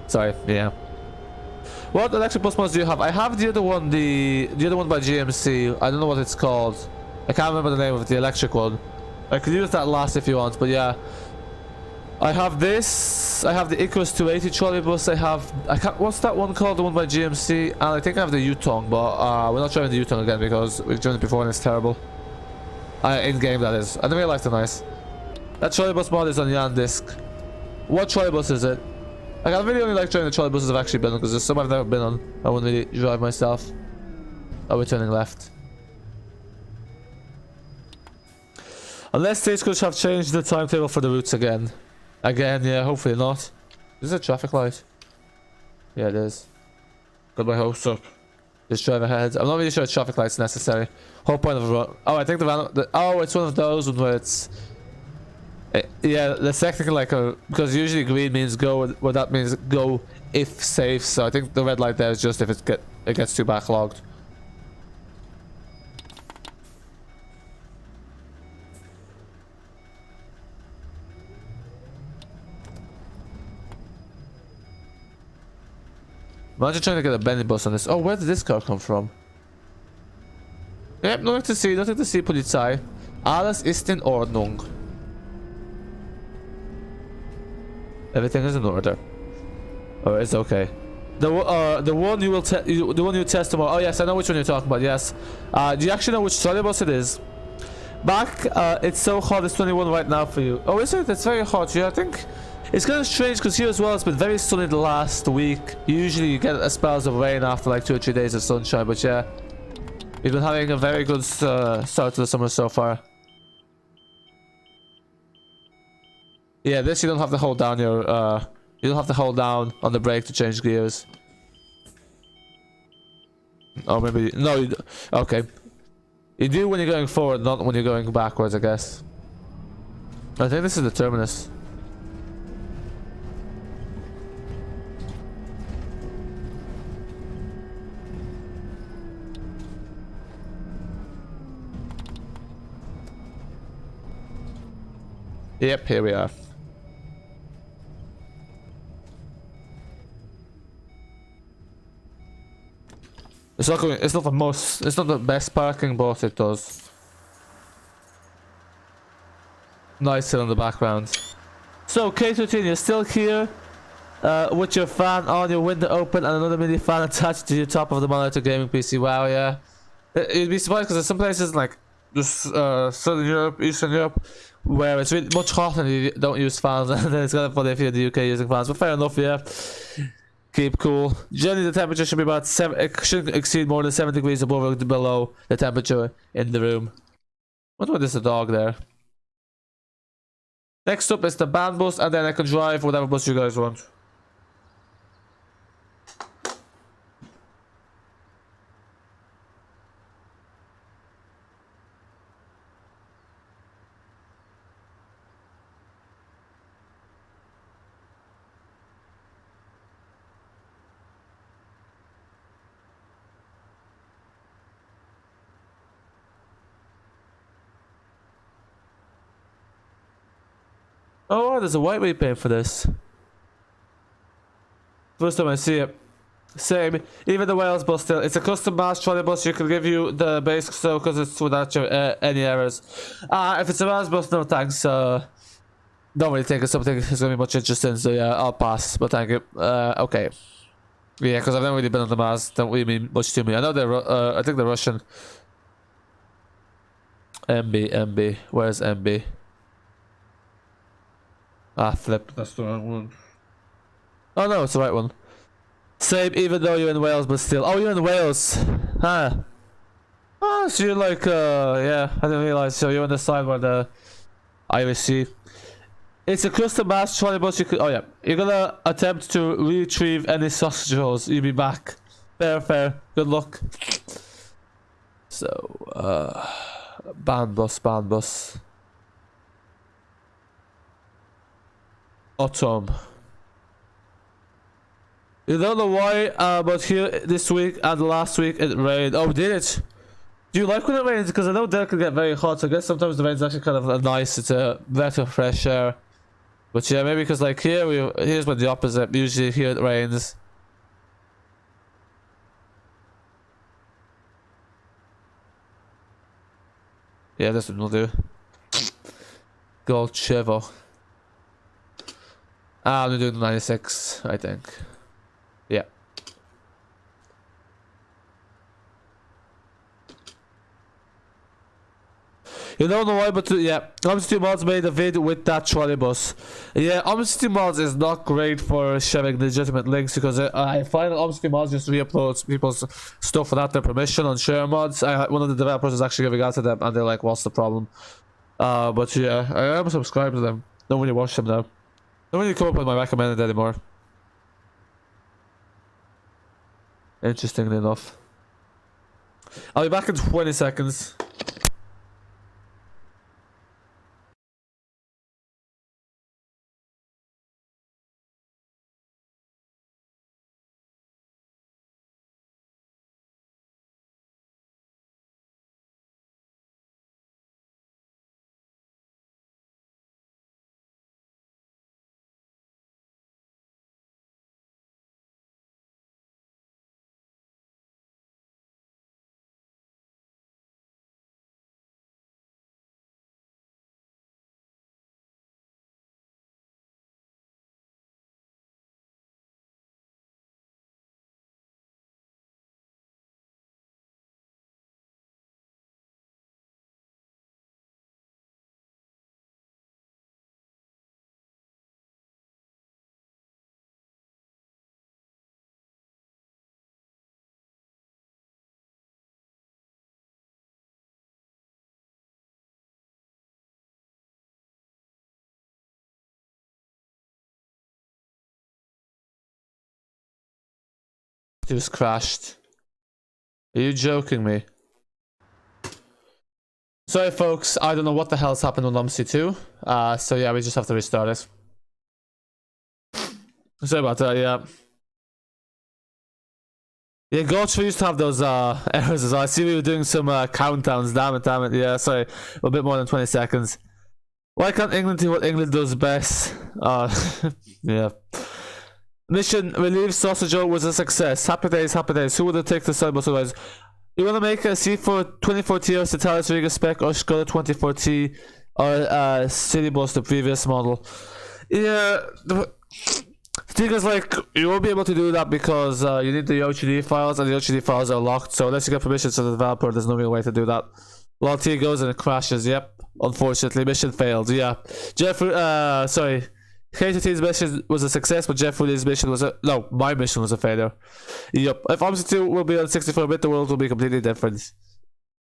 Sorry. Yeah. What electric bus mods do you have? I have the other one, the other one by GMC. I don't know what it's called. I can't remember the name of the electric one. I could use that last if you want, but yeah. I have this. I have the Icarus 280 trolley bus. What's that one called? The one by GMC. And I think I have the Yutong, but we're not trying the Yutong again because we've done it before and it's terrible. In game, that is. And in real life, they're nice. That trolley bus mod is on Yandex. What trolley bus is it? Like, I really only like trying the trolley buses I've actually been on because there's some I've never been on. I wouldn't really drive myself. Oh, we're turning left. Unless Stagecoach have changed the timetable for the routes again. Again, yeah, hopefully not. Is it a traffic light? Yeah, it is. Got my hopes up. Just drive ahead. I'm not really sure a traffic light's necessary. Whole point of a run. Oh, I think oh, it's one of those where it's... yeah, the technical like because usually green means go, well that means go if safe. So I think the red light there is just if it gets too backlogged. Imagine trying to get a bending bus on this. Oh, where did this car come from? Yep, nothing to see, Polizei. Alles ist in Ordnung. Everything is in order. Oh, it's okay. The one you test tomorrow. Oh yes, I know which one you're talking about. Yes. Do you actually know which trolley bus it is? Back, it's so hot. It's 21 right now for you. Oh, is it? It's very hot. Yeah, I think it's kind of strange because here as well, it's been very sunny the last week. Usually you get a spells of rain after like 2 or 3 days of sunshine, but yeah, we've been having a very good start to the summer so far. Yeah, this you don't have to hold down your you don't have to hold down on the brake to change gears. Oh, maybe no. Okay, you do when you're going forward, not when you're going backwards, I guess. I think this is the terminus. Yep, here we are. It's not going. It's not the most. It's not the best parking, but it does. Nice hill in the background. So K13, you're still here, with your fan on, your window open, and another mini fan attached to your top of the monitor gaming PC. Wow, yeah. You'd be surprised because there's some places like just Southern Europe, Eastern Europe, where it's really much hotter and you don't use fans, and then it's kind of funny if you're in the UK using fans. But fair enough, yeah. Keep cool. Generally, the temperature should be about 7. It shouldn't exceed more than 7 degrees above or below the temperature in the room. What about this? A dog there. Next up is the band bus, and then I can drive whatever bus you guys want. Oh, there's a white weight paint for this. First time I see it. Same. Even the Wales bus still. It's a custom mass trolley bus. You can give you the basic so because it's without your, any errors. If it's a mass bus, no thanks. Don't really think it's something that's gonna be much interesting. So yeah, I'll pass. But thank you. Okay. Yeah, because I've never really been on the mass. Don't really mean much to me. I know they're. I think they're Russian. MB. Where's MB? Ah, flip. That's the wrong one. Oh no, it's the right one. Same, even though you're in Wales, but still. Oh, you're in Wales. Huh. Oh, so you're like, yeah, I didn't realize. So you're on the side where the Irish Sea. It's a custom mass trolley bus. You could. Oh yeah, you're gonna attempt to retrieve any sausage rolls. You'll be back. Fair. Good luck. So, band bus. Autumn. You don't know why, but here this week and last week it rained. Oh, did it? Do you like when it rains? Because I know there can get very hot, so I guess sometimes the rain's actually kind of nice. It's a better fresh air. But yeah, maybe because like here's when the opposite. Usually here it rains. Yeah, this one will do. Golczewo. I'm gonna do the 96, I think. Yeah. You don't know why, but yeah, Omsi Mods made a video with that trolley bus. Yeah, Omsi Mods is not great for sharing legitimate links because I find that Omsi Mods just re-uploads people's stuff without their permission on share mods. One of the developers is actually giving out to them, and they're like, "What's the problem?" But yeah, I am subscribed to them. Don't really watch them now. Don't really come up with my recommended anymore. Interestingly enough. I'll be back in 20 seconds. Just crashed. Are you joking me? Sorry folks, I don't know what the hell's happened on Omsi 2. So yeah, we just have to restart it. Sorry about that, yeah. Yeah, Golczewo used to have those errors as well. I see we were doing some countdowns. Damn it. Yeah, sorry. A bit more than 20 seconds. Why can't England do what England does best? Yeah. Mission relieve sausage roll was a success. Happy days. Who would have taken the side bus otherwise? You want to make a C4 24T or Solaris Urbino spec or Skoda 24T or City Bus, the previous model? Yeah. The thing is, like, you won't be able to do that because you need the OCD files, and the OCD files are locked. So unless you get permission from the developer, there's no real way to do that. Log T goes and it crashes. Yep. Unfortunately, mission failed. Yeah. Sorry. KTT's mission was a success, but Jeffrey's mission was my mission was a failure. Yep. If Omsi 2 will be on 64-bit, the world will be completely different.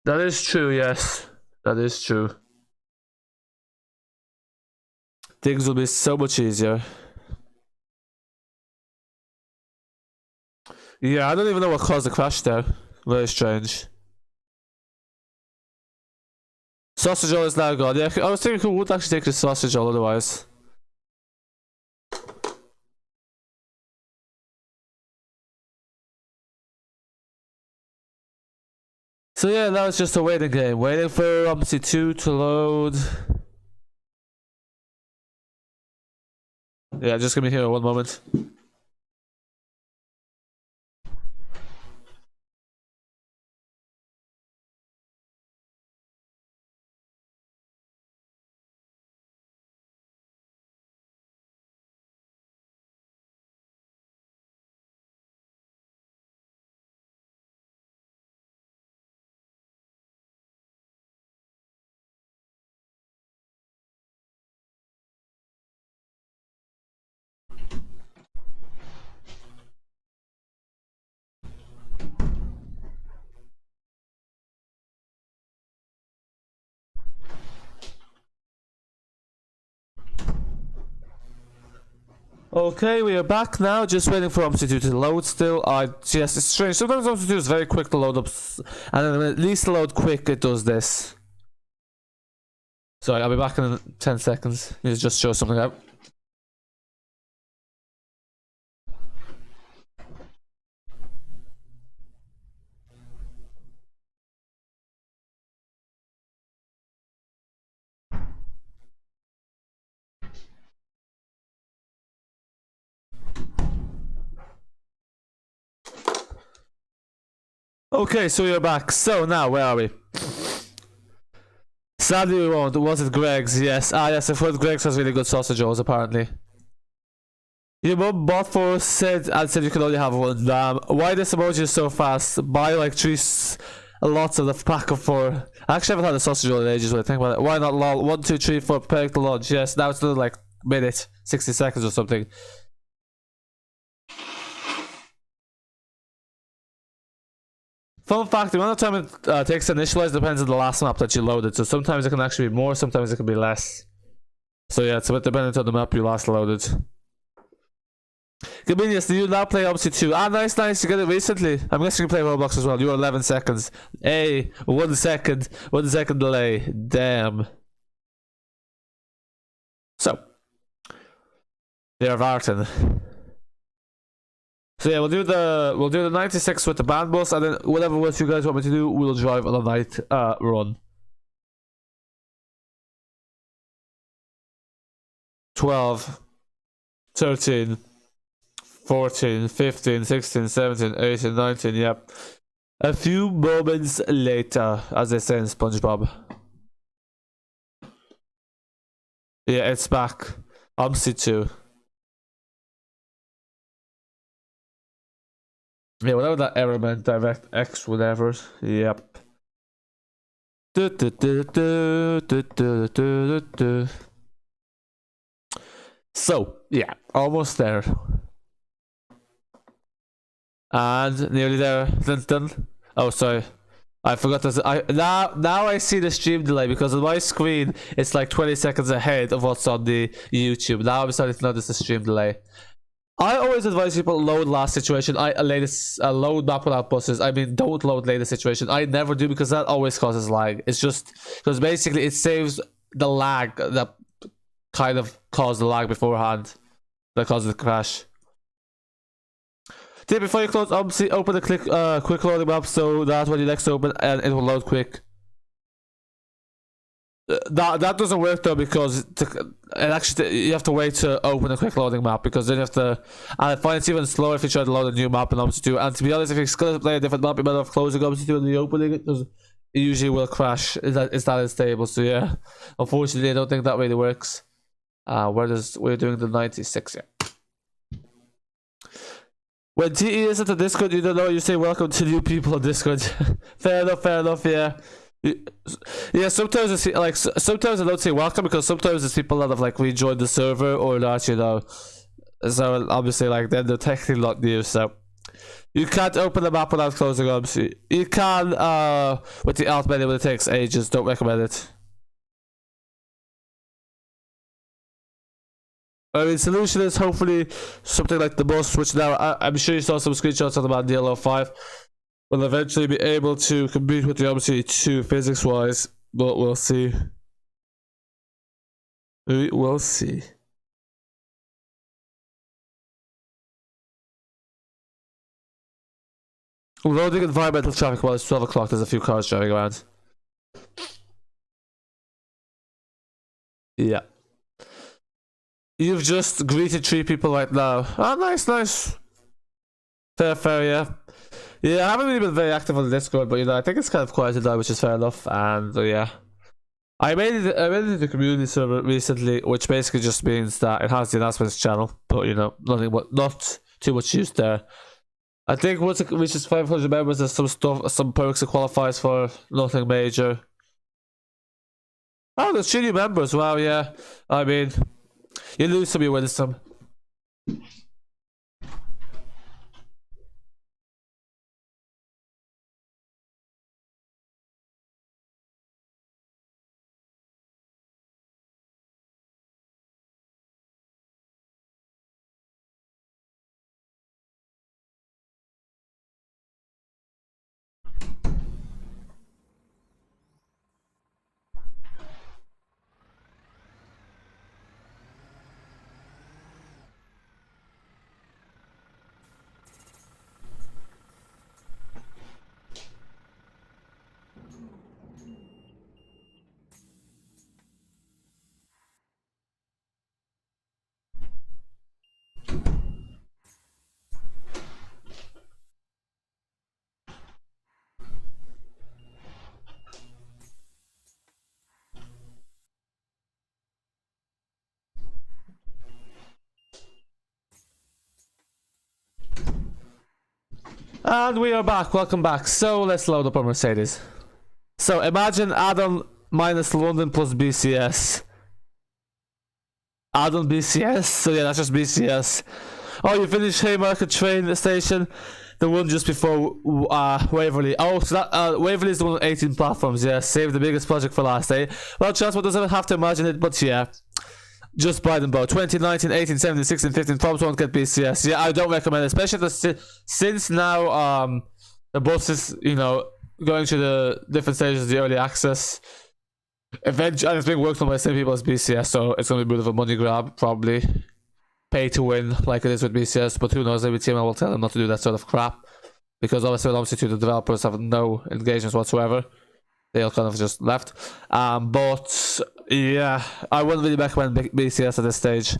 That is true. Yes, that is true. Things will be so much easier. Yeah, I don't even know what caused the crash there. Very strange. Sausage roll is now gone. Yeah, I was thinking who would actually take the sausage roll otherwise. So yeah, that was just a waiting game. Waiting for Omsi 2 to load. Yeah, just give me here 1 moment. Okay, we are back now, just waiting for Omsi 2 to load still. Yes, it's strange. Sometimes Omsi 2 is very quick to load up, and then at least to load quick, it does this. Sorry, I'll be back in 10 seconds. Let's just show something out. Okay, so you're back. So now, where are we? Sadly we won't. Was it Greg's? Yes. Yes, I've heard Greg's has really good sausage rolls, apparently. Your mom bought 4 said you could only have 1. Damn. Why this emoji is so fast? Buy like 3 lots of the pack of 4. I actually haven't had a sausage roll in ages when I think about it. Why not lol? 1, 2, 3, 4, prepare to launch. Yes, now it's still like minute, 60 seconds or something. Fun fact, the amount of time it takes to initialize depends on the last map that you loaded. So sometimes it can actually be more, sometimes it can be less. So yeah, it's a bit dependent on the map you last loaded. Convenience, do you now play Omsi 2? Nice, you got it recently. I'm guessing you play Roblox as well. You were 11 seconds. Hey, 1 second. 1 second delay. Damn. So. They are Vartan. So yeah, we'll do the 96 with the band bus, and then whatever else you guys want me to do, we'll drive on a night run. 12, 13, 14, 15, 16, 17, 18, 19, yep. A few moments later, as they say in SpongeBob. Yeah, it's back. Omsi 2. Yeah, whatever that error meant, direct X, whatever. Yep. So, yeah, almost there. And nearly there. Dun. Oh, sorry. I forgot this. Now I see the stream delay because on my screen it's like 20 seconds ahead of what's on the YouTube. Now I'm starting to notice the stream delay. I always advise people load last situation. Load map without buses. I mean, don't load latest situation. I never do because that always causes lag. It's just because basically it saves the lag that kind of caused the lag beforehand that causes the crash. Tip: before you close Omsi, open the quick loading map so that when you next open and it will load quick. That doesn't work though because you have to wait to open a quick loading map because then you have to. And I find it's even slower if you try to load a new map in Omsi 2. And to be honest, if you're going to play a different map, you better have closing Omsi 2 and reopening it because it usually will crash. It's that unstable. So yeah, unfortunately, I don't think that really works. We're doing the 96 yeah. When TE is at the Discord, you don't know. You say welcome to new people on Discord. Fair enough. Yeah. Yeah, sometimes sometimes I don't say welcome because sometimes it's people that have like rejoined the server or that, you know. So obviously like then they're technically not new, so you can't open the map without closing Omsi. You can with the alt menu, but it takes ages. Don't recommend it. I mean, solution is hopefully something like the bus, which now I'm sure you saw some screenshots of about DLO5. Will eventually be able to compete with the Omsi 2 physics wise, but we'll see. We will see. Loading environmental traffic while it's 12 o'clock. There's a few cars driving around. Yeah. You've just greeted 3 people right now. Oh, nice. Fair, yeah. Yeah, I haven't really been very active on the Discord, but you know, I think it's kind of quieted down, which is fair enough. And yeah, I made it the community server recently, which basically just means that it has the announcements channel, but you know, not too much use there. I think once it reaches 500 members, there's some perks it qualifies for. Nothing major. Oh, there's 3 new members. Wow, yeah. I mean, you lose some, you win some. And we are back. Welcome back. So let's load up our Mercedes. So imagine Addon minus London plus BCS. Addon BCS. So yeah, that's just BCS. Oh, you finished Haymarket train station, the one just before Waverley. Oh, so that Waverley is the one with 18 platforms. Yeah, save the biggest project for last day. Well, Transport doesn't have to imagine it, but yeah. Just buy them both. 2019, 18, 17, 16, 15. Probs won't get BCS. Yeah, I don't recommend it, especially since now the bus is, you know, going through the different stages of the early access. Eventually, and it's being worked on by the same people as BCS, so it's going to be a bit of a money grab, probably. Pay to win, like it is with BCS, but who knows, maybe TML will tell them not to do that sort of crap. Because obviously the developers have no engagements whatsoever. They all kind of just left. But yeah, I wouldn't really recommend BCS at this stage.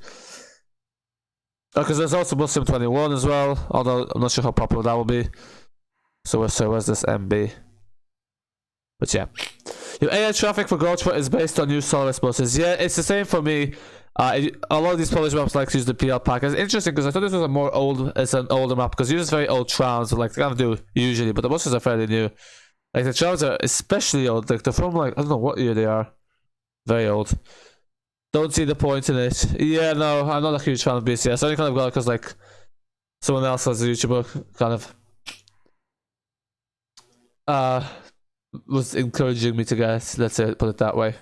Because there's also Bus Sim 21 as well, although I'm not sure how popular that will be. So where's this MB? But yeah. Your AI traffic for Golczewo is based on new Solaris buses. Yeah, it's the same for me. A lot of these Polish maps like to use the PL Pack. It's interesting because I thought this was an older map because it uses very old trams, like they kind of do usually, but the buses are fairly new. Like the trams are especially old. Like they're from like I don't know what year they are. Very old. Don't see the point in it. Yeah, no, I'm not a huge fan of BCS. I only kind of got it because like someone else as a YouTuber kind of was encouraging me to get. Let's say put it that way.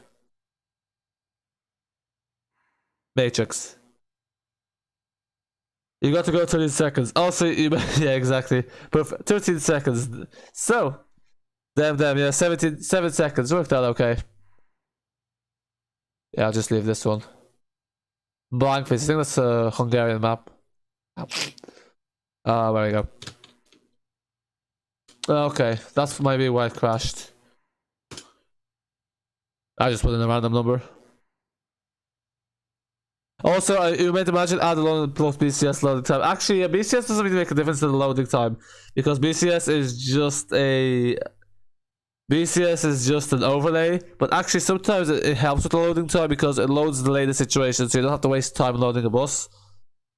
Matrix. You got to go 13 seconds. Also, yeah, exactly. Perfect. 13 seconds. So, damn, yeah, 7 seconds. Worked out okay. Yeah, I'll just leave this one. Blank face. I think that's a Hungarian map. There we go. Okay, that's maybe why it crashed. I just put in a random number. Also, you might imagine Addon plus BCS loading time. Actually, yeah, BCS doesn't really make a difference in the loading time because BCS is just an overlay. But actually, sometimes it helps with the loading time because it loads the latest situation, so you don't have to waste time loading a bus.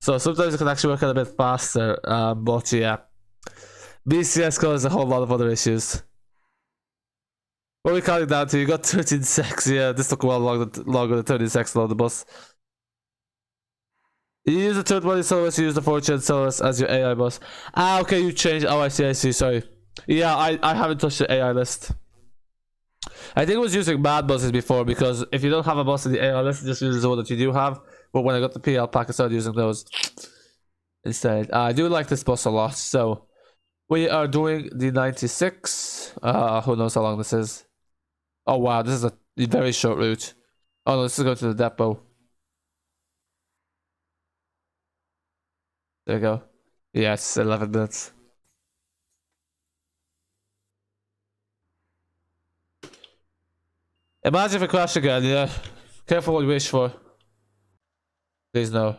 So sometimes it can actually work out a bit faster. But yeah, BCS causes a whole lot of other issues. What are we counting down to? You got 13 seconds. Yeah, this took a while longer than 13 seconds to load the bus. You use the third-party Solaris, you use the 4th-gen Solaris as your AI bus. Ah, okay, you changed. Oh, I see, sorry. Yeah, I haven't touched the AI list. I think it was using mad buses before because if you don't have a bus in the AI list, it just uses the one that you do have. But when I got the PL pack, I started using those instead. I do like this bus a lot. So, we are doing the 96. Who knows how long this is. Oh, wow, this is a very short route. Oh, no, this is going to the depot. There you go. Yes, 11 minutes. Imagine if it crashed again, yeah. Careful what you wish for. Please no.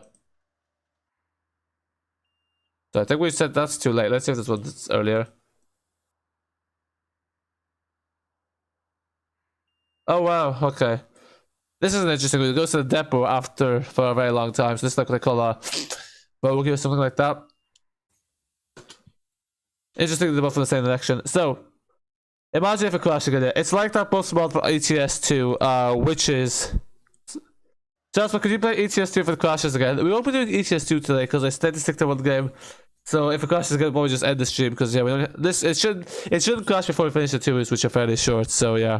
So I think we said that's too late. Let's see if this one's earlier. Oh wow, okay. This is an interesting one. It goes to the depot after for a very long time. So this is like what they call a... But we'll give it something like that. Interesting, they're both in the same direction. So, imagine if it crashed again. It's like that bus mod for ETS2, which is... Jasper, could you play ETS2 if it crashes again? We won't be doing ETS2 today because I steady stick to one game. So if it crashes again, we'll just end the stream because yeah, we don't, it shouldn't crash before we finish the 2 weeks, which are fairly short. So yeah.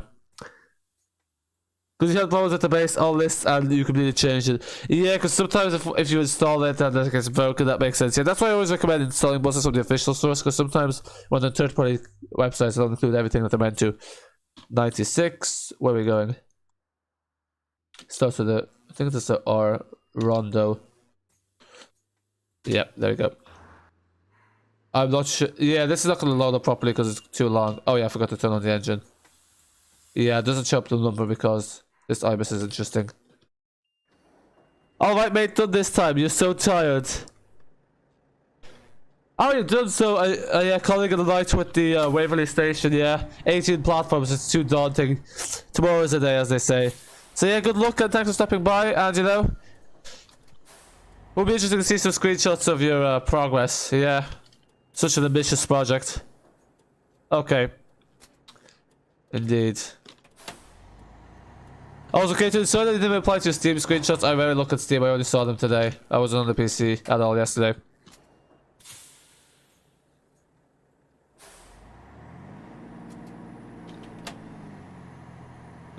Because you have problems with the base all lists and you completely change it. Yeah, because sometimes if you install it and it gets broken, that makes sense. Yeah, that's why I always recommend installing buses from the official source, because sometimes when the third-party websites don't include everything that they're meant to. 96, where are we going? Starts with the, I think it's the R Rondo. Yeah, there we go. I'm not sure. Yeah, this is not going to load up properly because it's too long. Oh yeah, I forgot to turn on the engine. Yeah, it doesn't show up the number because this IBIS is interesting. Alright mate, done this time. You're so tired. Oh, you're done. So, yeah, calling it a night with the Waverley Station, yeah. 18 platforms, it's too daunting. Tomorrow's the day, as they say. So yeah, good luck and thanks for stopping by, and you know, it'll be interesting to see some screenshots of your progress, yeah. Such an ambitious project. Okay. Indeed. Also, okay, to ensure that it didn't apply to Steam screenshots, I rarely look at Steam, I only saw them today. I wasn't on the PC at all yesterday.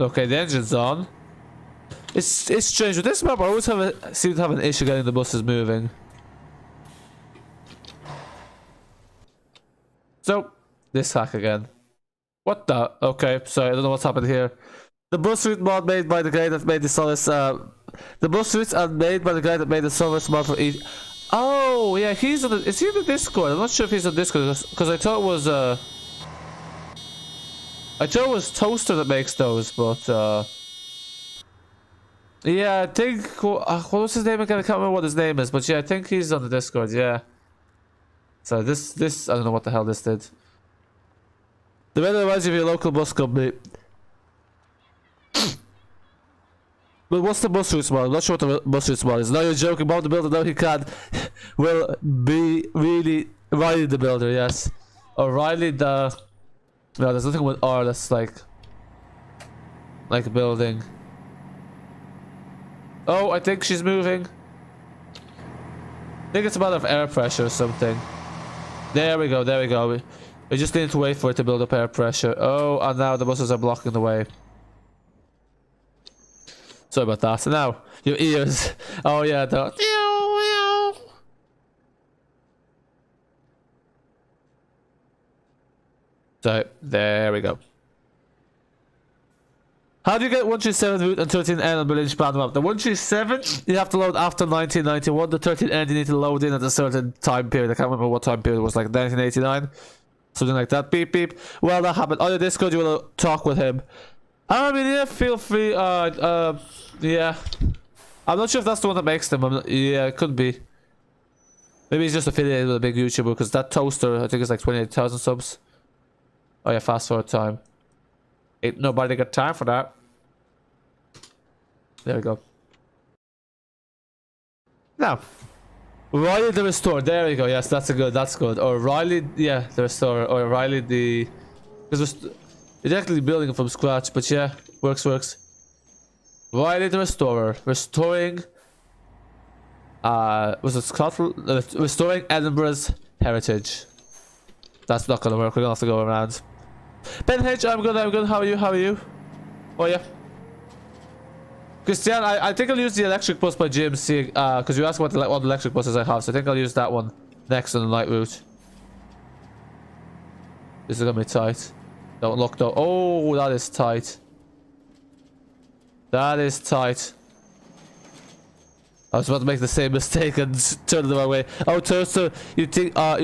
Okay, the engine's on. It's strange, with this map I always seem to have an issue getting the buses moving. So, this hack again. What the? Okay, sorry, I don't know what's happened here. The bus route mod made by the guy that made the Solaris, the bus routes are made by the guy that made the Solaris mod for each. Oh, yeah, he's on the, is he in the Discord? I'm not sure if he's on Discord, because I thought it was Toaster that makes those, but, yeah, I think, what was his name again? I can't remember what his name is, but yeah, I think he's on the Discord, yeah. So this, I don't know what the hell this did. The weather reminds you of your local bus company. But what's the bus route mod? I'm not sure what the bus route mod is. No, you're joking. Bob the Builder, no, he can't. Will be really Riley the Builder, yes. Or Riley the... No, there's nothing with R that's like building. Oh, I think she's moving. I think it's a matter of air pressure or something. There we go, there we go. We just need to wait for it to build up air pressure. Oh, and now the buses are blocking the way. Sorry about that. So now, your ears. Oh yeah, the... So there we go. How do you get 137 root and 13N on Berlin span map? The 137 you have to load after 1991. The 13N you need to load in at a certain time period. I can't remember what time period it was, like 1989, something like that. Beep beep. Well, that happened. On your Discord, you will talk with him. I mean, yeah, feel free. Yeah. I'm not sure if that's the one that makes them. Yeah, it could be. Maybe he's just affiliated with a big YouTuber, because that toaster, I think, is like 28,000 subs. Oh yeah, fast forward time. Ain't nobody got time for that. There we go. Now, Riley the Restorer. There we go. Yes, that's good. Or Riley, yeah, the Restorer. Or Riley the... Because it's actually building it from scratch, but yeah, works. Riley the Restorer. Restoring... was it Scotland? Restoring Edinburgh's heritage. That's not gonna work. We're gonna have to go around. Ben H, I'm good. How are you? Oh yeah. Christian, I think I'll use the electric bus by GMC, because you asked what electric buses I have, so I think I'll use that one next on the night route. This is gonna be tight. Don't look though. Oh, that is tight. That is tight. I was about to make the same mistake and turn it the wrong way. Oh, Toaster, you think oh,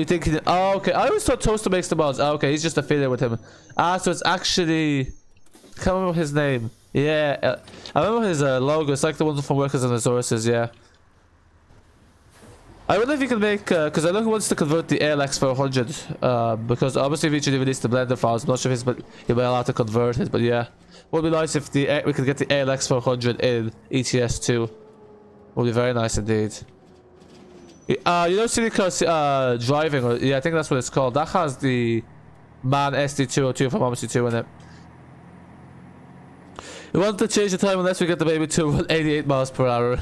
okay. I always thought Toaster makes the mods. Oh, okay, he's just affiliated with him. So it's actually... I can't remember his name. Yeah, I remember his logo. It's like the one from Workers and Resources, yeah. I wonder if you can make... because I know he wants to convert the ALX 400. Because obviously VHD released the Blender files. I'm not sure if he'll be allowed to convert it, but yeah. It would be nice if we could get the ALX 400 in ETS 2. Would be very nice indeed. You know City Car Driving, or yeah, I think that's what it's called. That has the MAN SD202 from Omsi 2 in it. We want to change the time unless we get the baby to 88 miles per hour.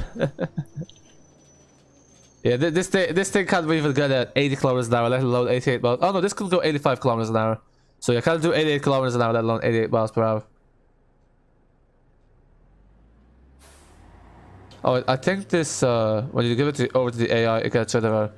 Yeah, this thing can't even get at 80 kilometers an hour, let alone 88 miles. Oh no, this can go 85 kilometers an hour. So you can't do 88 kilometers an hour, let alone 88 miles per hour. Oh, I think this, when you give it over to the AI, it gets rid of a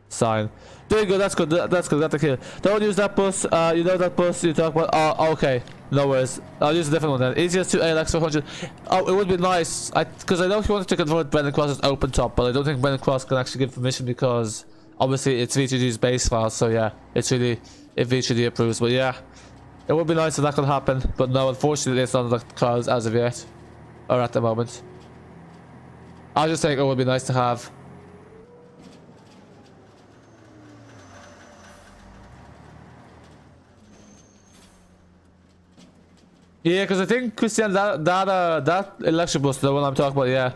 sign. There you go, that's good, that's good, that's the kill. Don't use that bus, you know that bus you talk about? Oh, okay, no worries. I'll use a different one then. Easiest to ALX 400. Oh, it would be nice, because I know he wanted to convert Brendan Cross's open top, but I don't think Brendan Cross can actually give permission because, obviously, it's VHD's base file, so yeah, it's really, if VHD approves, but yeah. It would be nice if that could happen, but no, unfortunately, it's not on the cards as of yet, or at the moment. I just think it would be nice to have. Yeah, because I think Christian, that electric bus, the one I'm talking about, yeah,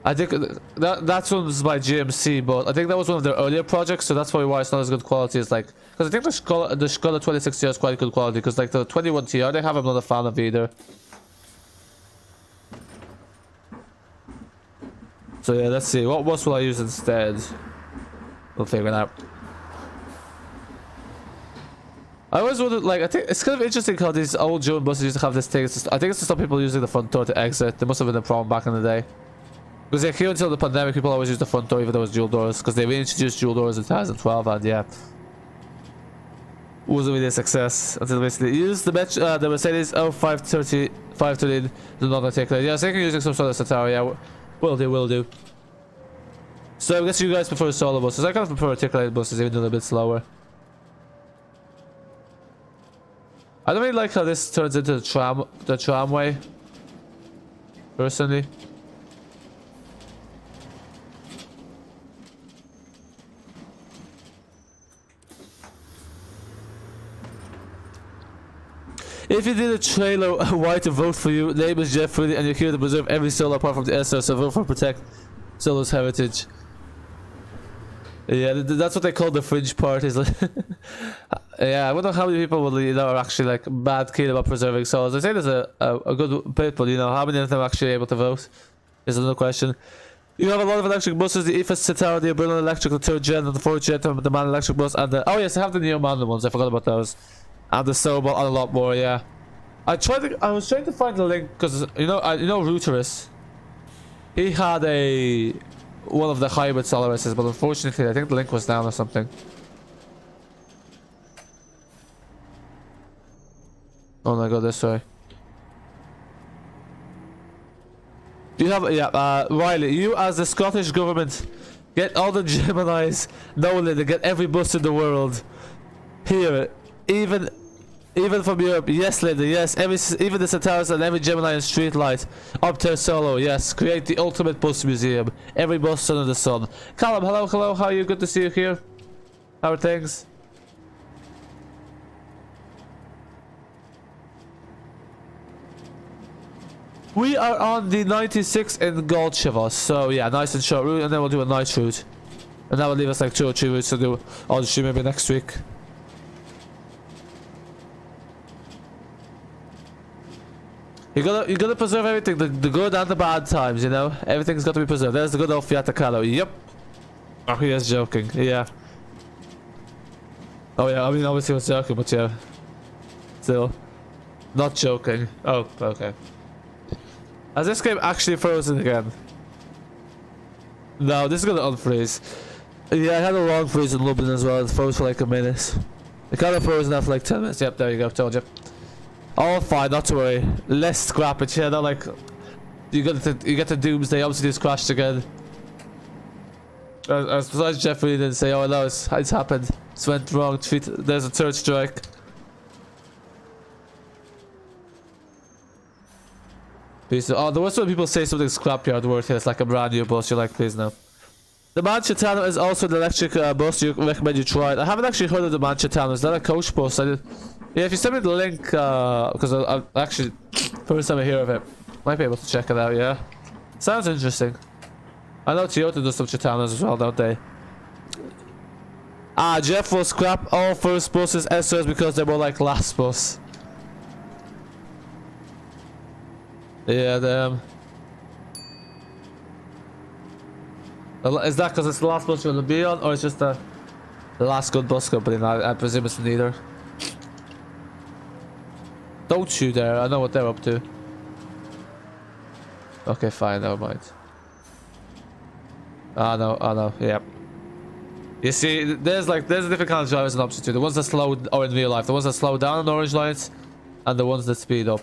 I think that's one's by GMC, but I think that was one of their earlier projects, so that's probably why it's not as good quality as like. Because I think the Skoda 26TR is quite good quality, because like the 21TR they have, I'm not a fan of either. So yeah, let's see. What bus will I use instead? We'll figure it out. I always wondered, like, I think it's kind of interesting how these old German buses used to have this thing. I think it's to stop people using the front door to exit. There must have been a problem back in the day. Because yeah, here until the pandemic, people always used the front door even though it was dual doors. Because they reintroduced dual doors in 2012 and yeah. It wasn't really a success until basically used the Mercedes O530 do not articulate. Yeah, I was thinking using some sort of Satara, yeah. Will do. So I guess you guys prefer solo buses. I kind of prefer articulated buses, even though they're a bit slower. I don't really like how this turns into the tramway. Personally. If you did a trailer, why to vote for you? Name is Jeffrey, and you're here to preserve every solo apart from the SR, so vote for Protect Solo's heritage. Yeah, that's what they call the fringe parties. Yeah, I wonder how many people will, you know, are actually like mad keen about preserving solos. I say there's a good bit, but you know, how many of them are actually able to vote is another question. You have a lot of electric buses, the EFS Citara, the Urbino Electric, the 3rd Gen, and the 4th Gen, the MAN Electric bus, and the... Oh yes, I have the Neo Man ones, I forgot about those. And the Sobel, and a lot more, yeah. I was trying to find the link, because, you know Routerus. He had one of the hybrid Solarises, but unfortunately, I think the link was down or something. Oh my god, this way. You have, yeah, Riley, you as the Scottish government, get all the Geminis, Nolan, and get every bus in the world. Here, even from Europe, yes, Linda, yes, even the Centaurus and every Gemini and Streetlight, up to Solo, yes, create the ultimate bus museum. Every bus under the sun. Callum, hello, how are you? Good to see you here. How are things? We are on the 96 in Golczewo, so yeah, nice and short route, and then we'll do a night route. And that will leave us like 2 or 3 routes to do. I'll stream maybe next week. You gotta preserve everything, the good and the bad times, you know? Everything's got to be preserved. There's the good old Fiat Carlo. Yep. Oh, he is joking. Yeah. Oh yeah, I mean obviously he was joking, but yeah. Still. Not joking. Oh, okay. Has this game actually frozen again? No, this is gonna unfreeze. Yeah, I had a long freeze in Lublin as well. It froze for like a minute. It kind of frozen after like 10 minutes. Yep, there you go, told you. All fine, not to worry. Less scrappage, yeah, not like you get the doomsday, obviously this crashed again. Besides Jeffrey didn't say, oh no, it's happened. It's went wrong, there's a third strike. Oh, there was when people say something scrapyard worth here, it's like a brand new bus, you're like, please no. The Manchitano is also an electric bus you recommend you try it. I haven't actually heard of the Manchitano, is that a coach bus? Yeah, if you send me the link, because I actually, first time I hear of it, might be able to check it out, yeah. Sounds interesting. I know Toyota does some Chitanos as well, don't they? Ah, Jeff will scrap all first buses SOs because they're more like last bus. Yeah, damn. Is that because it's the last bus you're going to be on, or it's just the last good bus company? I presume it's neither. Don't you dare, I know what they're up to. Okay, fine, never mind. I know, yep. You see, there's a different kind of drivers in Omsi too. The ones that slow, or in real life, the ones that slow down on orange lights, and the ones that speed up.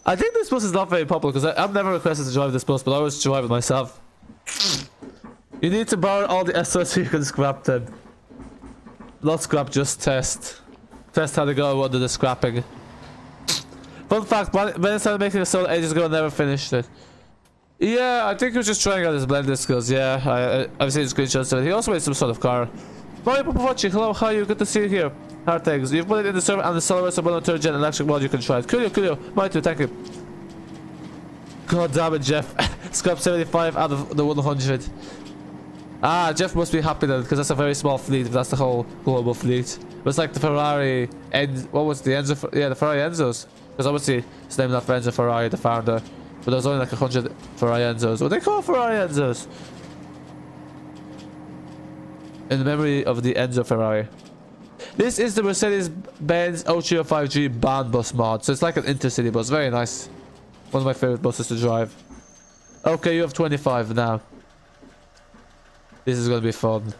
I think this bus is not very popular because I've never requested to drive this bus, but I always drive it myself. You need to borrow all the SOs so you can scrap them. Not scrap, just test. Test how to go under the scrapping. Fun fact, when I started making a solo ages ago, I never finished it. Yeah, I think he was just trying out his blender skills, yeah. I've seen screenshots of it. He also made some sort of car. Mario Popovacci, hello, how are you? Good to see you here. How are things? You've put it in the server and the Solaris Urbino 3rd gen electric mod, you can try it. Coolio, mine too, thank you. God damn it, Jeff. Scrap 75 out of the 100. Ah, Jeff must be happy then, because that's a very small fleet, if that's the whole global fleet. It was like the Ferrari, what was the Enzo? Yeah, the Ferrari Enzos. Because obviously, it's named after Enzo Ferrari, the founder. But there was only like 100 Ferrari Enzos. What they call Ferrari Enzos? In the memory of the Enzo Ferrari. This is the Mercedes-Benz O305G band bus mod. So it's like an intercity bus. Very nice. One of my favorite buses to drive. Okay, you have 25 now. This is gonna be fun.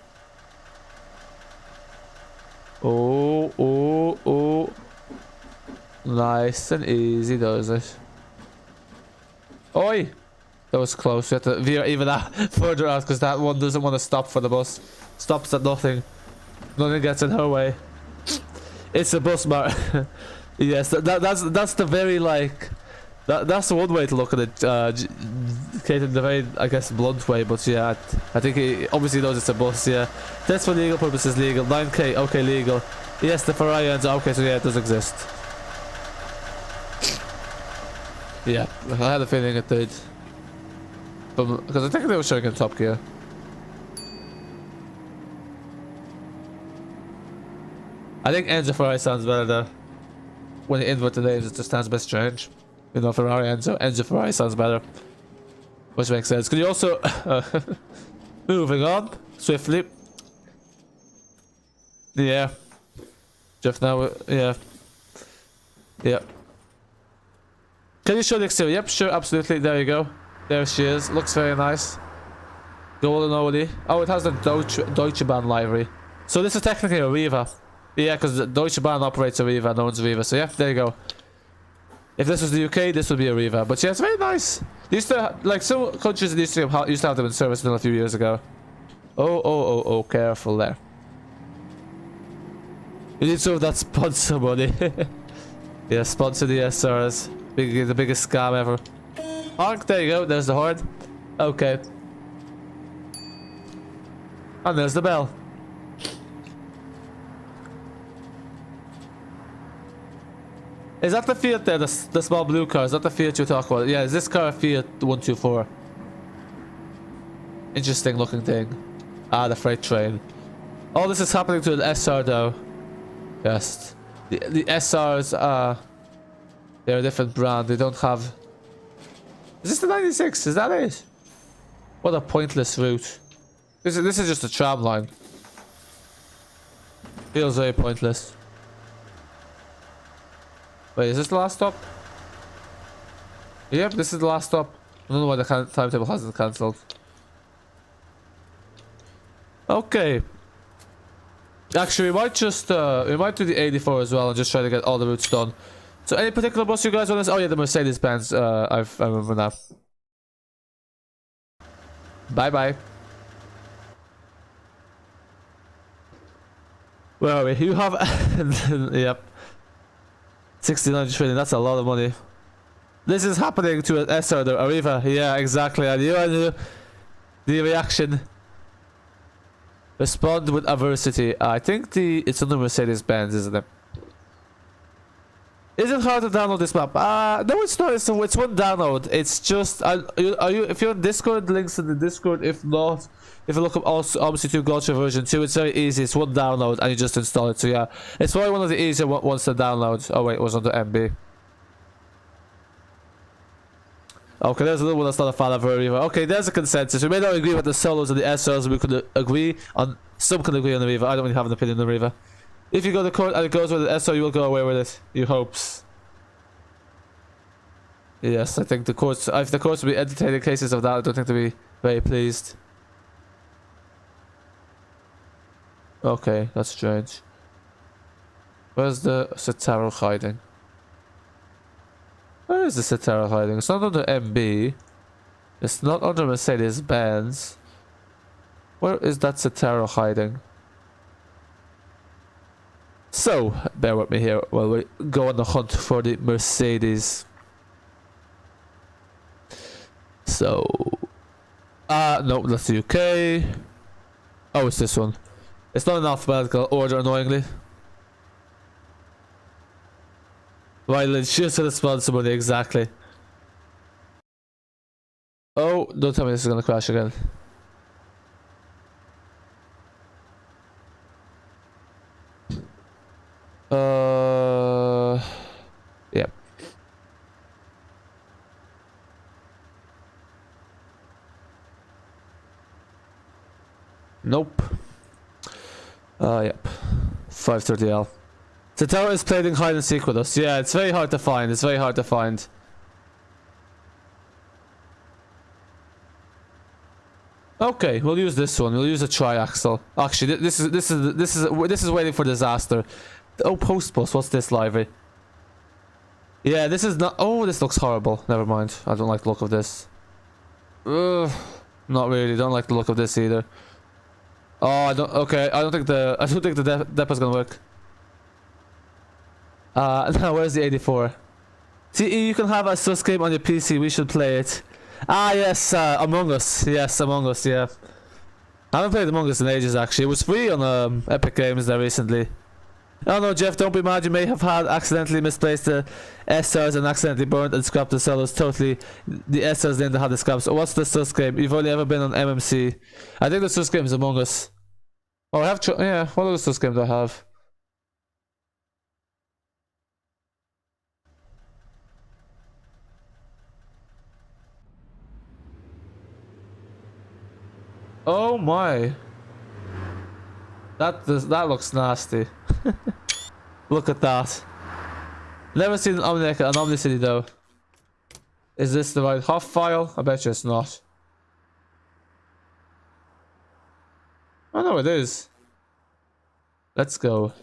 Oh. Nice and easy, does it? Oi! That was close. We have to veer even that further out because that one doesn't want to stop for the bus. Stops at nothing. Nothing gets in her way. It's a bus mar. Yes, that's the very like. That's the one way to look at it. Kate, in the very, I guess, blunt way, but yeah, I think he obviously knows it's a bus. Yeah, that's for legal purposes. Legal. 9K. Okay, legal. Yes, the Ferrari ends. Okay, so yeah, it does exist. Yeah, I had a feeling it did. Because I think they were showing in Top Gear. I think Enzo Ferrari sounds better though. When you invert the names, it just sounds a bit strange. You know, Ferrari Enzo Ferrari sounds better. Which makes sense. Could you also... moving on swiftly. Yeah. Jeff now, yeah. Yeah. Can you show the exterior? Yep, sure, absolutely. There you go. There she is. Looks very nice. Golden Oli. Oh, it has the Deutsche Bahn livery. So this is technically a Riva. Yeah, because Deutsche Bahn operates a Riva and owns Riva. So yeah, there you go. If this was the UK, this would be a Riva. But yeah, it's very nice. They used to, like, some countries used to have them in service until a few years ago. Oh, careful there. You need some of that sponsor money. Yeah, sponsor the SRs. The biggest scam ever. Honk, there you go, there's the horn. Okay. And there's the bell. Is that the Fiat there, the small blue car? Is that the Fiat you talk about? Yeah, is this car a Fiat 124? Interesting looking thing. Ah, the freight train. All this is happening to an SR though. Yes. The SRs are... they're a different brand. They don't have... Is this the 96? Is that it? What a pointless route. This is just a tram line. Feels very pointless. Wait, is this the last stop? Yep, this is the last stop. I don't know why the timetable hasn't cancelled. Okay. Actually, we might just we might do the 84 as well and just try to get all the routes done. So, any particular bus you guys want to? Oh yeah, the Mercedes Benz. I remember now. Bye bye. Where are we? You have yep. 69 trillion. That's a lot of money. This is happening to an SR, the Arriva. Yeah, exactly. I knew. The reaction. Respond with adversity. I think it's under Mercedes Benz, isn't it? Is it hard to download this map? No, it's not. It's one download. It's just, if you're on Discord, links in the Discord. If not, if you look up Omsi 2 Golczewo version 2, it's very easy. It's one download and you just install it. So yeah, it's probably one of the easier ones to download. Oh wait, it was under MB. Okay, there's another one that's not a fan of Riva. Okay, there's a consensus. We may not agree with the solos and the SRs, we could agree on... some can agree on the Riva. I don't really have an opinion on the Riva. If you go to court and it goes with the SR, you will go away with it. You hopes. Yes, I think the courts... if the courts will be entertaining cases of that, I don't think they'll be very pleased. Okay, that's strange. Where's the Citaro hiding? Where is the Citaro hiding? It's not under MB. It's not under Mercedes Benz. Where is that Citaro hiding? So, bear with me here while we go on the hunt for the Mercedes. So... no, that's the UK. Oh, it's this one. It's not in alphabetical order, annoyingly. Right, choose to respond to somebody, exactly. Oh, don't tell me this is gonna crash again. Yeah. Nope. Yep. 530L. The tower is playing hide and seek with us. Yeah, it's very hard to find. It's very hard to find. Okay, we'll use this one. We'll use a triaxle. Actually, this is waiting for disaster. Oh, post bus. What's this library? Yeah, this is not. Oh, this looks horrible. Never mind. I don't like the look of this. Ugh, not really. Don't like the look of this either. Oh, I don't. Okay, I don't think the depot's gonna work. Now where's the 84? See, you can have a sus game on your PC. We should play it. Ah, yes, Among Us. Yes, Among Us. Yeah, I haven't played Among Us in ages. Actually, it was free on Epic Games there recently. Oh no, Jeff, don't be mad. You may have had accidentally misplaced the SRs and accidentally burned and scrapped the sellers. Totally, the SRs didn't have the scraps. What's the sus game? You've only ever been on MMC. I think the sus game is Among Us. Oh, I have. Yeah, what other sus games do I have? Oh my. That looks nasty. Look at that. Never seen an Omnicity though. Is this the right HOF file? I bet you it's not. Oh no, it is. Let's go.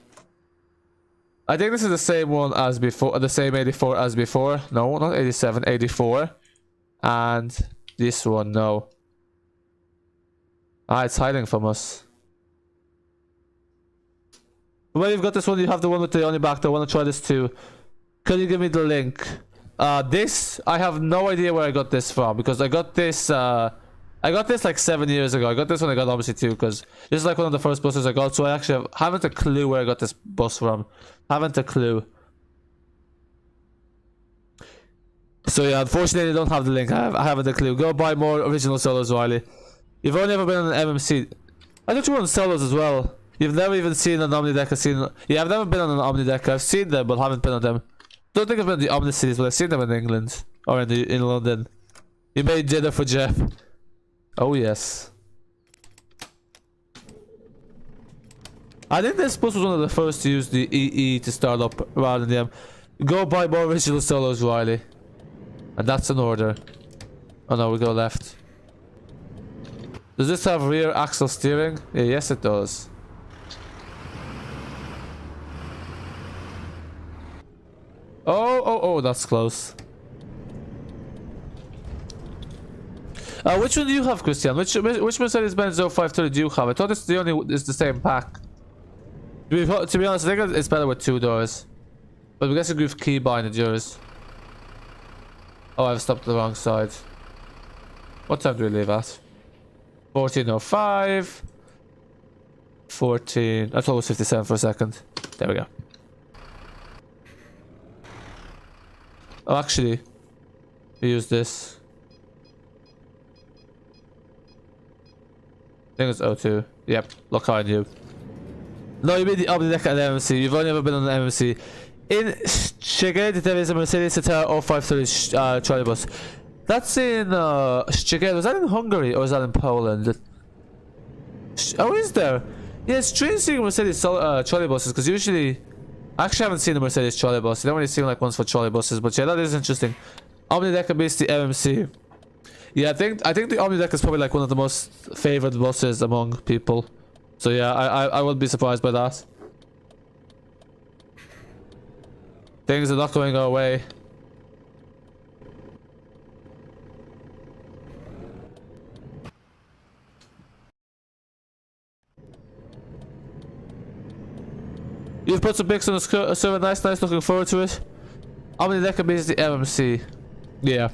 I think this is the same one as before, the same 84 as before. No, not 87, 84. And this one, no. Ah, it's hiding from us. Well, you've got this one, you have the one with the only back. I want to try this too. Can you give me the link? This, I have no idea where I got this from, because I got this like 7 years ago. I got this when I got Omsi too, because this is like one of the first buses I got, so I actually haven't a clue where I got this bus from. Haven't a clue. So yeah, unfortunately I don't have the link. I haven't a clue. Go buy more original solos, Riley. You've only ever been on an MMC. I thought you were on solos as well. You've never even seen an Omnideck. Yeah, I've never been on an Omnideck. I've seen them, but haven't been on them. Don't think I've been on the Omni-Cities, but I've seen them in England. Or in London. You made dinner for Jeff. Oh yes. I think this bus was one of the first to use the EE to start up rather than the M. Go buy more original solos, Riley. And that's an order. Oh no, we go left. Does this have rear axle steering? Yeah, yes it does. Oh, that's close. Which one do you have, Christian? Which Mercedes-Benz O305 do you have? I thought it's the same pack. To be honest, I think it's better with 2 doors. But we guess a groove key behind yours. Oh, I've stopped the wrong side. What time do we leave at? 14:05. 14. I thought it was 57 for a second. There we go. Oh, actually, we use this. I think it's O2. Yep, look how I knew. No, you mean the Omnideck and MMC. You've only ever been on the MMC. In Szczecin, there is a Mercedes O305 trolley bus. That's in Szczecin. Was that in Hungary or was that in Poland? Oh, is there? Yeah, it's strange seeing Mercedes trolley buses, because usually I actually haven't seen a Mercedes trolley bus. I don't really see like ones for trolley buses, but yeah, that is interesting. Omnideck beats the MMC. Yeah, I think the Omnideck is probably like one of the most favored buses among people. So yeah, I wouldn't be surprised by that. Things are not going our way. You've put some pics on the server, nice, looking forward to it. Omnideck beats the MMC. Yeah.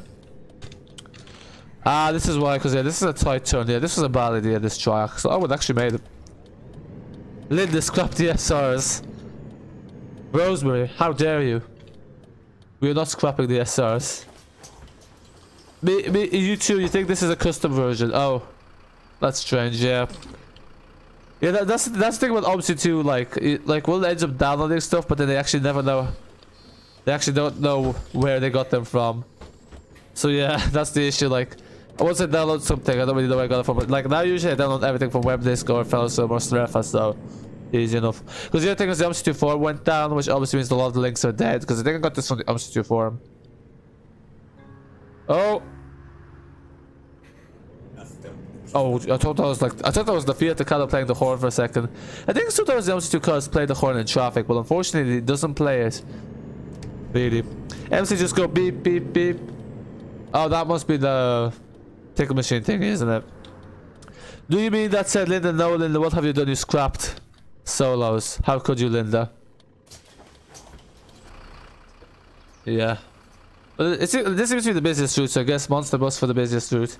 Ah, this is why, because yeah, this is a tight turn. Yeah, this was a bad idea, this triaxle. I would actually made it. Linda scrapped the SRs. Rosemary, how dare you? We are not scrapping the SRs. You two, you think this is a custom version? Oh, that's strange. Yeah. Yeah, that's the thing about Omsi too. Like we'll end up downloading stuff, but then they actually never know. They actually don't know where they got them from. So yeah, that's the issue. Like, once I download something, I don't really know where I got it from. But like now, usually I download everything from WebDisk or Fellowsum or Strefa, so easy enough. Because the other thing is the Omsi 2 forum went down, which obviously means a lot of the links are dead. Because I think I got this from the Omsi 2 forum. Oh. Oh, I thought that was the Fiat Ducato playing the horn for a second. I think sometimes the MC2 cars play the horn in traffic, but unfortunately it doesn't play it. Really. MC just go beep beep beep. Oh, that must be the ticket machine thing, isn't it? Do you mean that said Linda? No, Linda, what have you done? You scrapped solos. How could you, Linda? Yeah. But this seems to be the busiest route, so I guess Monster Bus for the busiest route.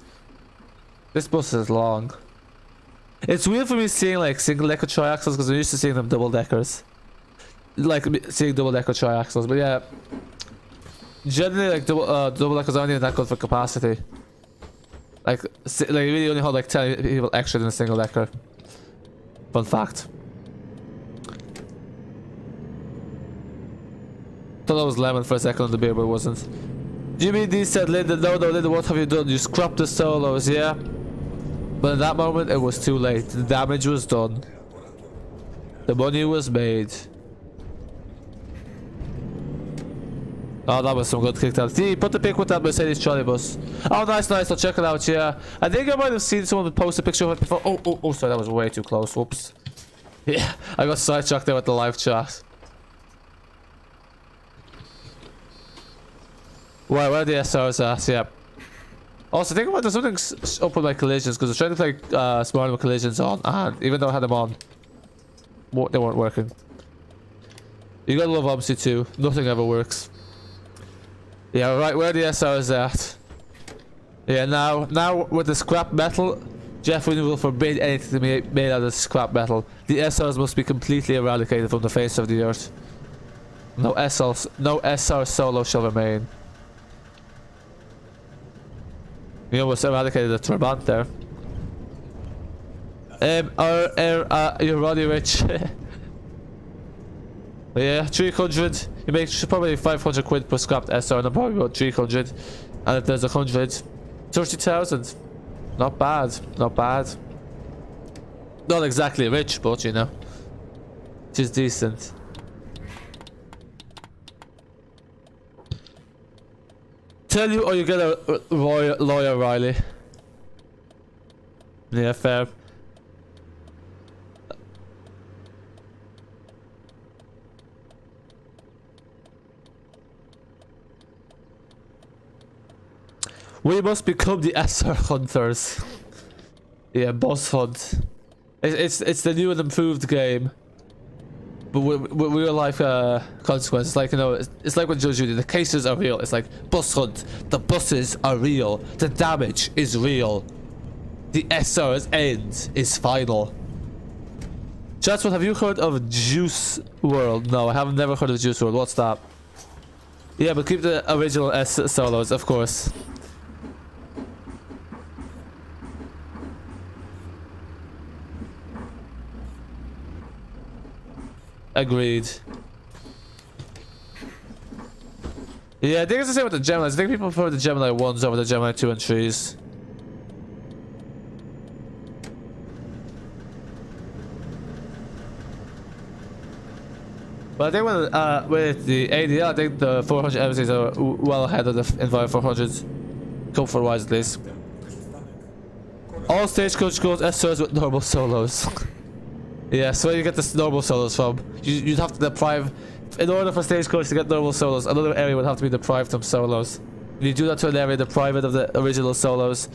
This bus is long. It's weird for me seeing like single decker triaxles because I'm used to seeing them double deckers. Like seeing double decker triaxles, but yeah. Generally, like double deckers aren't even that good for capacity. Like you really only hold like 10 people extra than a single decker. Fun fact. Thought that was lemon for a second on the beer, but it wasn't. Jimmy D said, Linda, no, Linda, what have you done? You scrapped the solos, yeah? But in that moment, it was too late. The damage was done. The money was made. Oh, that was some good kick out. D, put the pic with that Mercedes trolley bus. Oh, nice, nice. I'll check it out, yeah. I think I might have seen someone post a picture of it before. Oh, sorry, that was way too close. Whoops. Yeah, I got sidetracked there with the live chat. Where are the SRs at? Yeah. Also, think about there's something up with my collisions because I was trying to play smarter with collisions on, and even though I had them on, they weren't working. You gotta love Omsi too. Nothing ever works. Yeah, right. Where are the SRs at? Yeah, now with the scrap metal, Jeff will forbid anything to be made out of scrap metal. The SRs must be completely eradicated from the face of the earth. No SR solo shall remain. You almost eradicated the Trabant there. You're really rich. Yeah, 300. You make probably 500 quid per scrapped SR, and I'm probably about 300. And if there's 100, 30,000. Not bad, not bad. Not exactly rich, but you know, just decent. Tell you or you get a lawyer, Riley. Yeah, fair. We must become the SR hunters. Yeah, boss hunt. It's the new and improved game, but with real life consequences. Like, you know, it's like when Judge Judy, the cases are real. It's like bus hunt. The buses are real. The damage is real. The SR's end is final. Chatswood, have you heard of Juice World? No, I have never heard of Juice World. What's that? Yeah, but keep the original S solos, of course. Agreed. Yeah, I think it's the same with the Geminis. I think people prefer the Gemini 1s over the Gemini 2 and 3s. But I think with the ADL, I think the 400 MCs are well ahead of the Enviro 400s. Comfort wise, at least. All stagecoach goes SRs with normal solos. Yeah, so where you get the normal solos from? You'd have to deprive, in order for stagecoach to get normal solos, another area would have to be deprived from solos. If you do that to an area, deprive it of the original solos.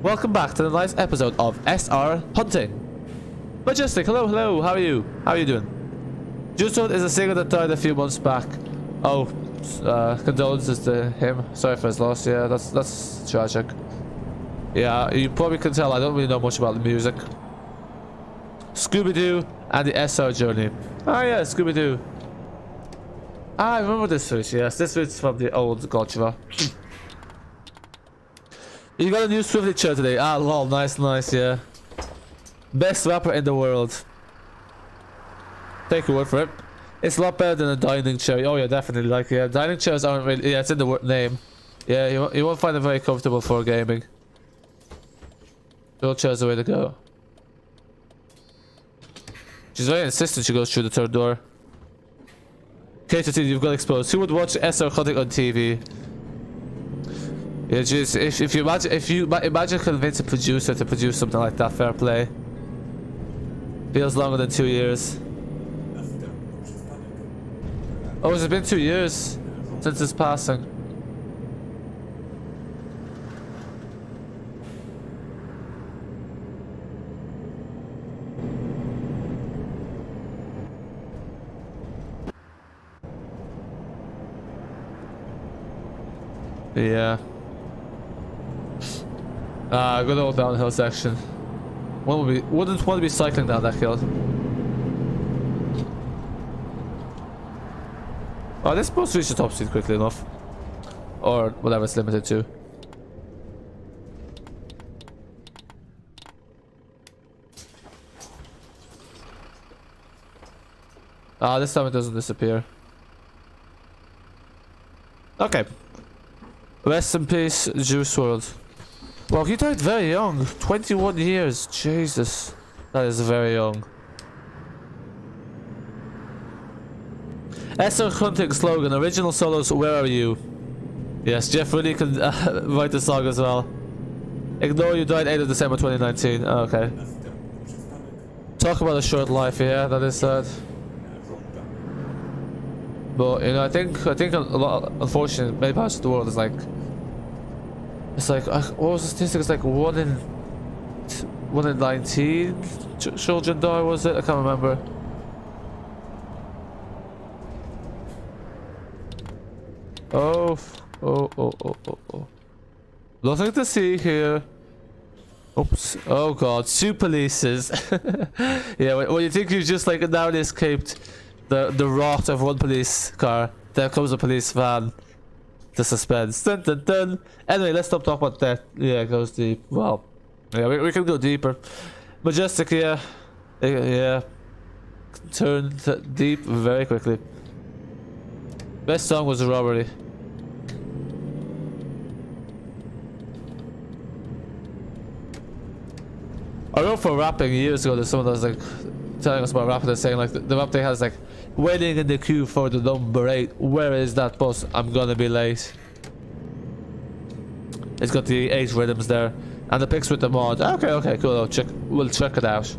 Welcome back to the nice episode of SR Hunting. Majestic, hello, hello, how are you? How are you doing? Juice is a singer that died a few months back. Oh, condolences to him. Sorry for his loss. Yeah, that's tragic. Yeah, you probably can tell I don't really know much about the music. Scooby-Doo and the SR journey. Oh yeah, Scooby-Doo. Ah, I remember this switch. Yes, this switch from the old Golczewo. You got a new Swiftly chair today. Ah, lol, nice, nice, yeah. Best rapper in the world. Take your word for it. It's a lot better than a dining chair. Oh yeah, definitely. Like, yeah, dining chairs aren't really. Yeah, it's in the word name. Yeah, you won't find it very comfortable for gaming. Wheelchair's the way to go. She's very insistent she goes through the third door. KTT, you've got exposed. Who would watch SR Hunting on TV? Yeah, jeez, if you imagine convince a producer to produce something like that, fair play. Feels longer than 2 years. Oh, has it been 2 years since his passing? Yeah. Good old downhill section. Wouldn't want to be cycling down that hill. Oh, this supposed to reach the top speed quickly enough. Or whatever it's limited to. Ah, this time it doesn't disappear. Okay. Rest in peace, Juice World. Well, he died very young. 21 years. Jesus. That is very young. SR Hunting slogan. Original solos, where are you? Yes, Jeff really can write the song as well. Ignore you died 8th of December 2019. Oh, okay. Talk about a short life, yeah, that is sad. But you know, I think a lot, unfortunately, many parts of the world is like, it's like what was the statistic? It's like 1 in 19 children die. Was it? I can't remember. Oh. Nothing to see here. Oops. Oh god, 2 polices. Yeah, when you think you've just like narrowly escaped the wrath of 1 police car, there comes a police van. The suspense. Dun dun dun. Anyway, let's stop talking about that. Yeah, it goes deep. Well, yeah, we can go deeper. Majestic, yeah. Yeah. Turn deep very quickly. Best song was Robbery. I wrote for rapping years ago. There's someone that was like telling us about rapping. They're saying like the rap thing has like waiting in the queue for the number 8. Where is that bus? I'm gonna be late. It's got the 8 rhythms there, and the pics with the mod. Okay, cool. We'll check it out.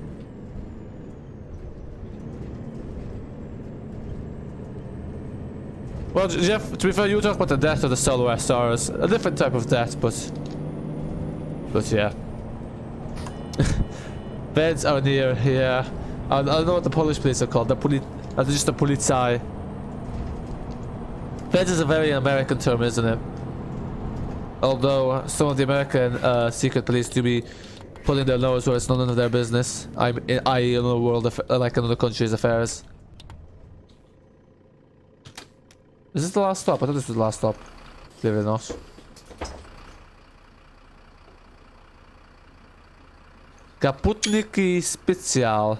Well, Jeff, to be fair, you talk about the death of the Solaris stars. A different type of death, but yeah. Beds are near, yeah. I don't know what the Polish police are called. They're just the Polizei. Beds is a very American term, isn't it? Although some of the American secret police do be putting their nose where it's none of their business. I.e. in the world, like in other countries' affairs. Is this the last stop? I thought this was the last stop. Believe it or not. Kaputniki Spécial.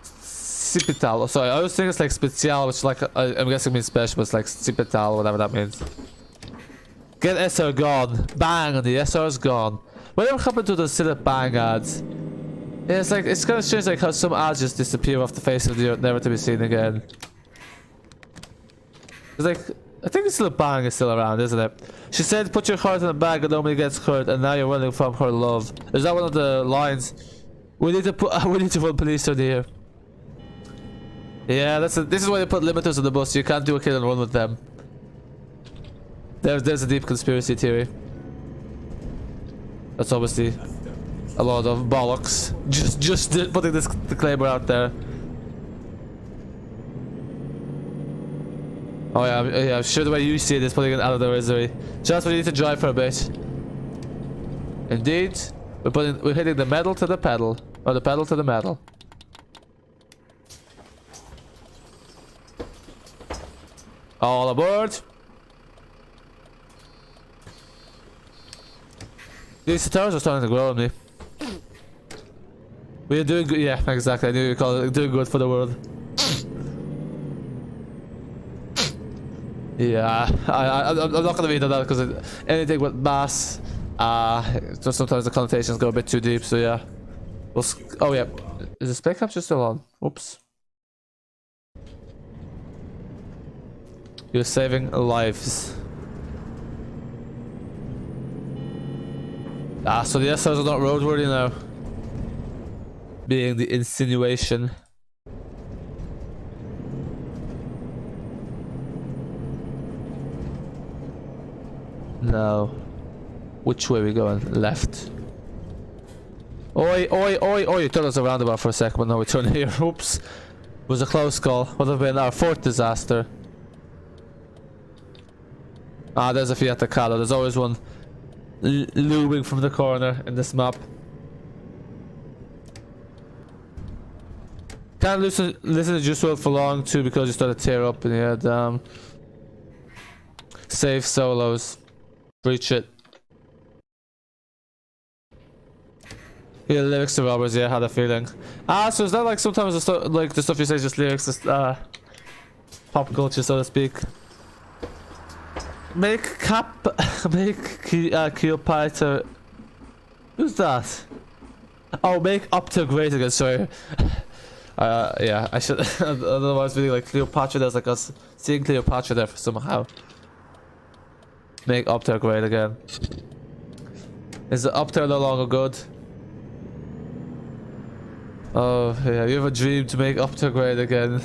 Spital. Sorry, I always think it's like Spécial, which like I'm guessing means special, but it's like Spital, whatever that means. Get SR gone. Bang! The SR's gone. Whatever happened to the silly bang ads? Yeah, it's like it's kind of strange, like how some ads just disappear off the face of the earth, never to be seen again. It's like I think the silly bang is still around, isn't it? She said, "Put your heart in a bag and nobody gets hurt," and now you're running from her love. Is that one of the lines? We need to put police on here. Yeah, this is why they put limiters on the bus. You can't do a kill and run with them. There's a deep conspiracy theory. That's obviously a lot of bollocks. Just putting this disclaimer out there. Oh yeah, I'm sure the way you see it is putting it out of the misery. Just we need to drive for a bit. Indeed, we're hitting the metal to the pedal, or the pedal to the metal. All aboard! These towers are starting to grow on me. We're doing good. Yeah, exactly. I knew you called it doing good for the world. Yeah, I'm not gonna read on that because anything with mass, just sometimes the connotations go a bit too deep. So yeah, oh yeah, is the spec capture still on? Oops. You're saving lives. So the SRs are not roadworthy now. Being the insinuation. No. Which way are we going? Left. Oi, oi, oi, oi! You thought it was a roundabout for a second, but no, we turned here. Oops. It was a close call. Would have been our 4th disaster. Ah, there's a Fiat Ducato. There's always one looming from the corner in this map. Can't listen to Juice WRLD for long too because you start to tear up in the head. Save solos. Breach it. Yeah, lyrics to robbers. Yeah, I had a feeling. So is that like sometimes the stuff you say is just lyrics, just pop culture, so to speak? Make Cleopatra. Who's that? Oh, make Opta great again. Sorry. Yeah, I should. I don't know why I was feeling like Cleopatra. There's like us seeing Cleopatra there somehow. Make Opta great again. Is the Opta no longer good? Oh yeah, you have a dream to make Opter great again.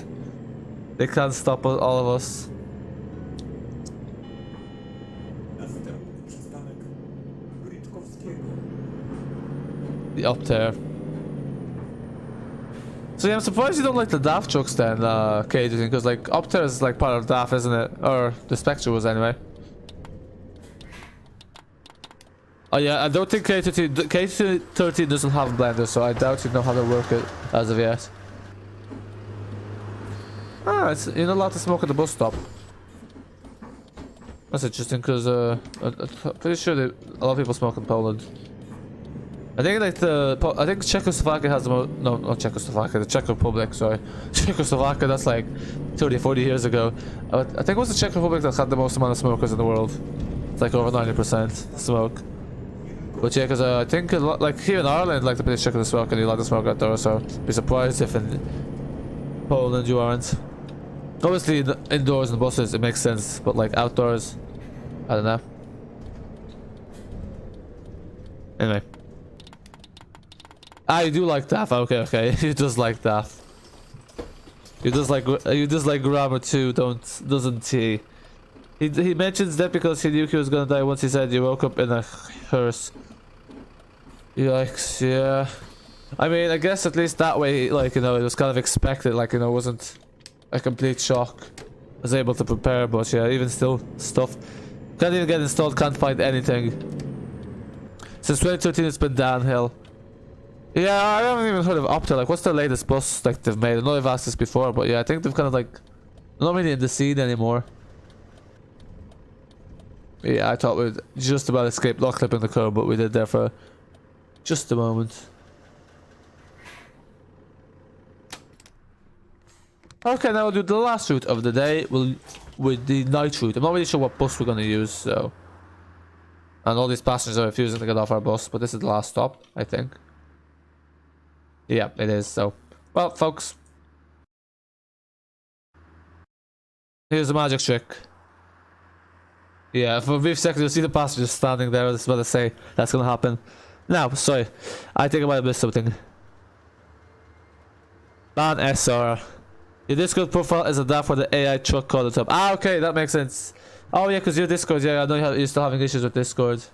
They can't stop all of us. The Opter. So yeah, I'm surprised you don't like the DAF trucks then, Cage, because like Opter is like part of DAF, isn't it? Or the Spectre was anyway. Oh yeah, I don't think K13 doesn't have blenders, so I doubt you know how to work it as of yet. Ah, you're not allowed to smoke at the bus stop. That's interesting, because I'm pretty sure that a lot of people smoke in Poland. I think like I think Czechoslovakia has the most, no, not Czechoslovakia, the Czech Republic, sorry. Czechoslovakia, that's like 30, 40 years ago. I think it was the Czech Republic that had the most amount of smokers in the world. It's like over 90% smoke. But yeah, because I think a lot, like here in Ireland, like the British check the smoke and you like to smoke outdoors, so be surprised if in Poland you aren't. Obviously, indoors in buses it makes sense, but like outdoors, I don't know. Anyway. Ah, you do like DAF, okay. You just like DAF. You just like grammar too, doesn't he? He mentions that because he knew he was gonna die once he said you woke up in a hearse. Yikes, yeah. I mean, I guess at least that way, like, you know, it was kind of expected, like, you know, it wasn't a complete shock. I was able to prepare, but yeah, even still, stuff. Can't even get installed, can't find anything. Since 2013 it's been downhill. Yeah, I haven't even heard of Opter, like, what's the latest bus, like, they've made? I know I've asked this before, but yeah, I think they've kind of, like, not really in the scene anymore. Yeah, I thought we'd just about escape lock clipping the curb, but we did there for just a moment. Okay, now we'll do the last route of the day with the night route. I'm not really sure what bus we're going to use, so... And all these passengers are refusing to get off our bus, but this is the last stop, I think. Yeah, it is, so... Well, folks. Here's the magic trick. Yeah, for a brief second you'll see the passengers standing there. I was about to say that's gonna happen. Now, sorry. I think I might have missed something. Ban SR. Your Discord profile is a DAF for the AI truck called the top. Ah, okay, that makes sense. Oh yeah, because your Discord, yeah, I know you're still having issues with Discord.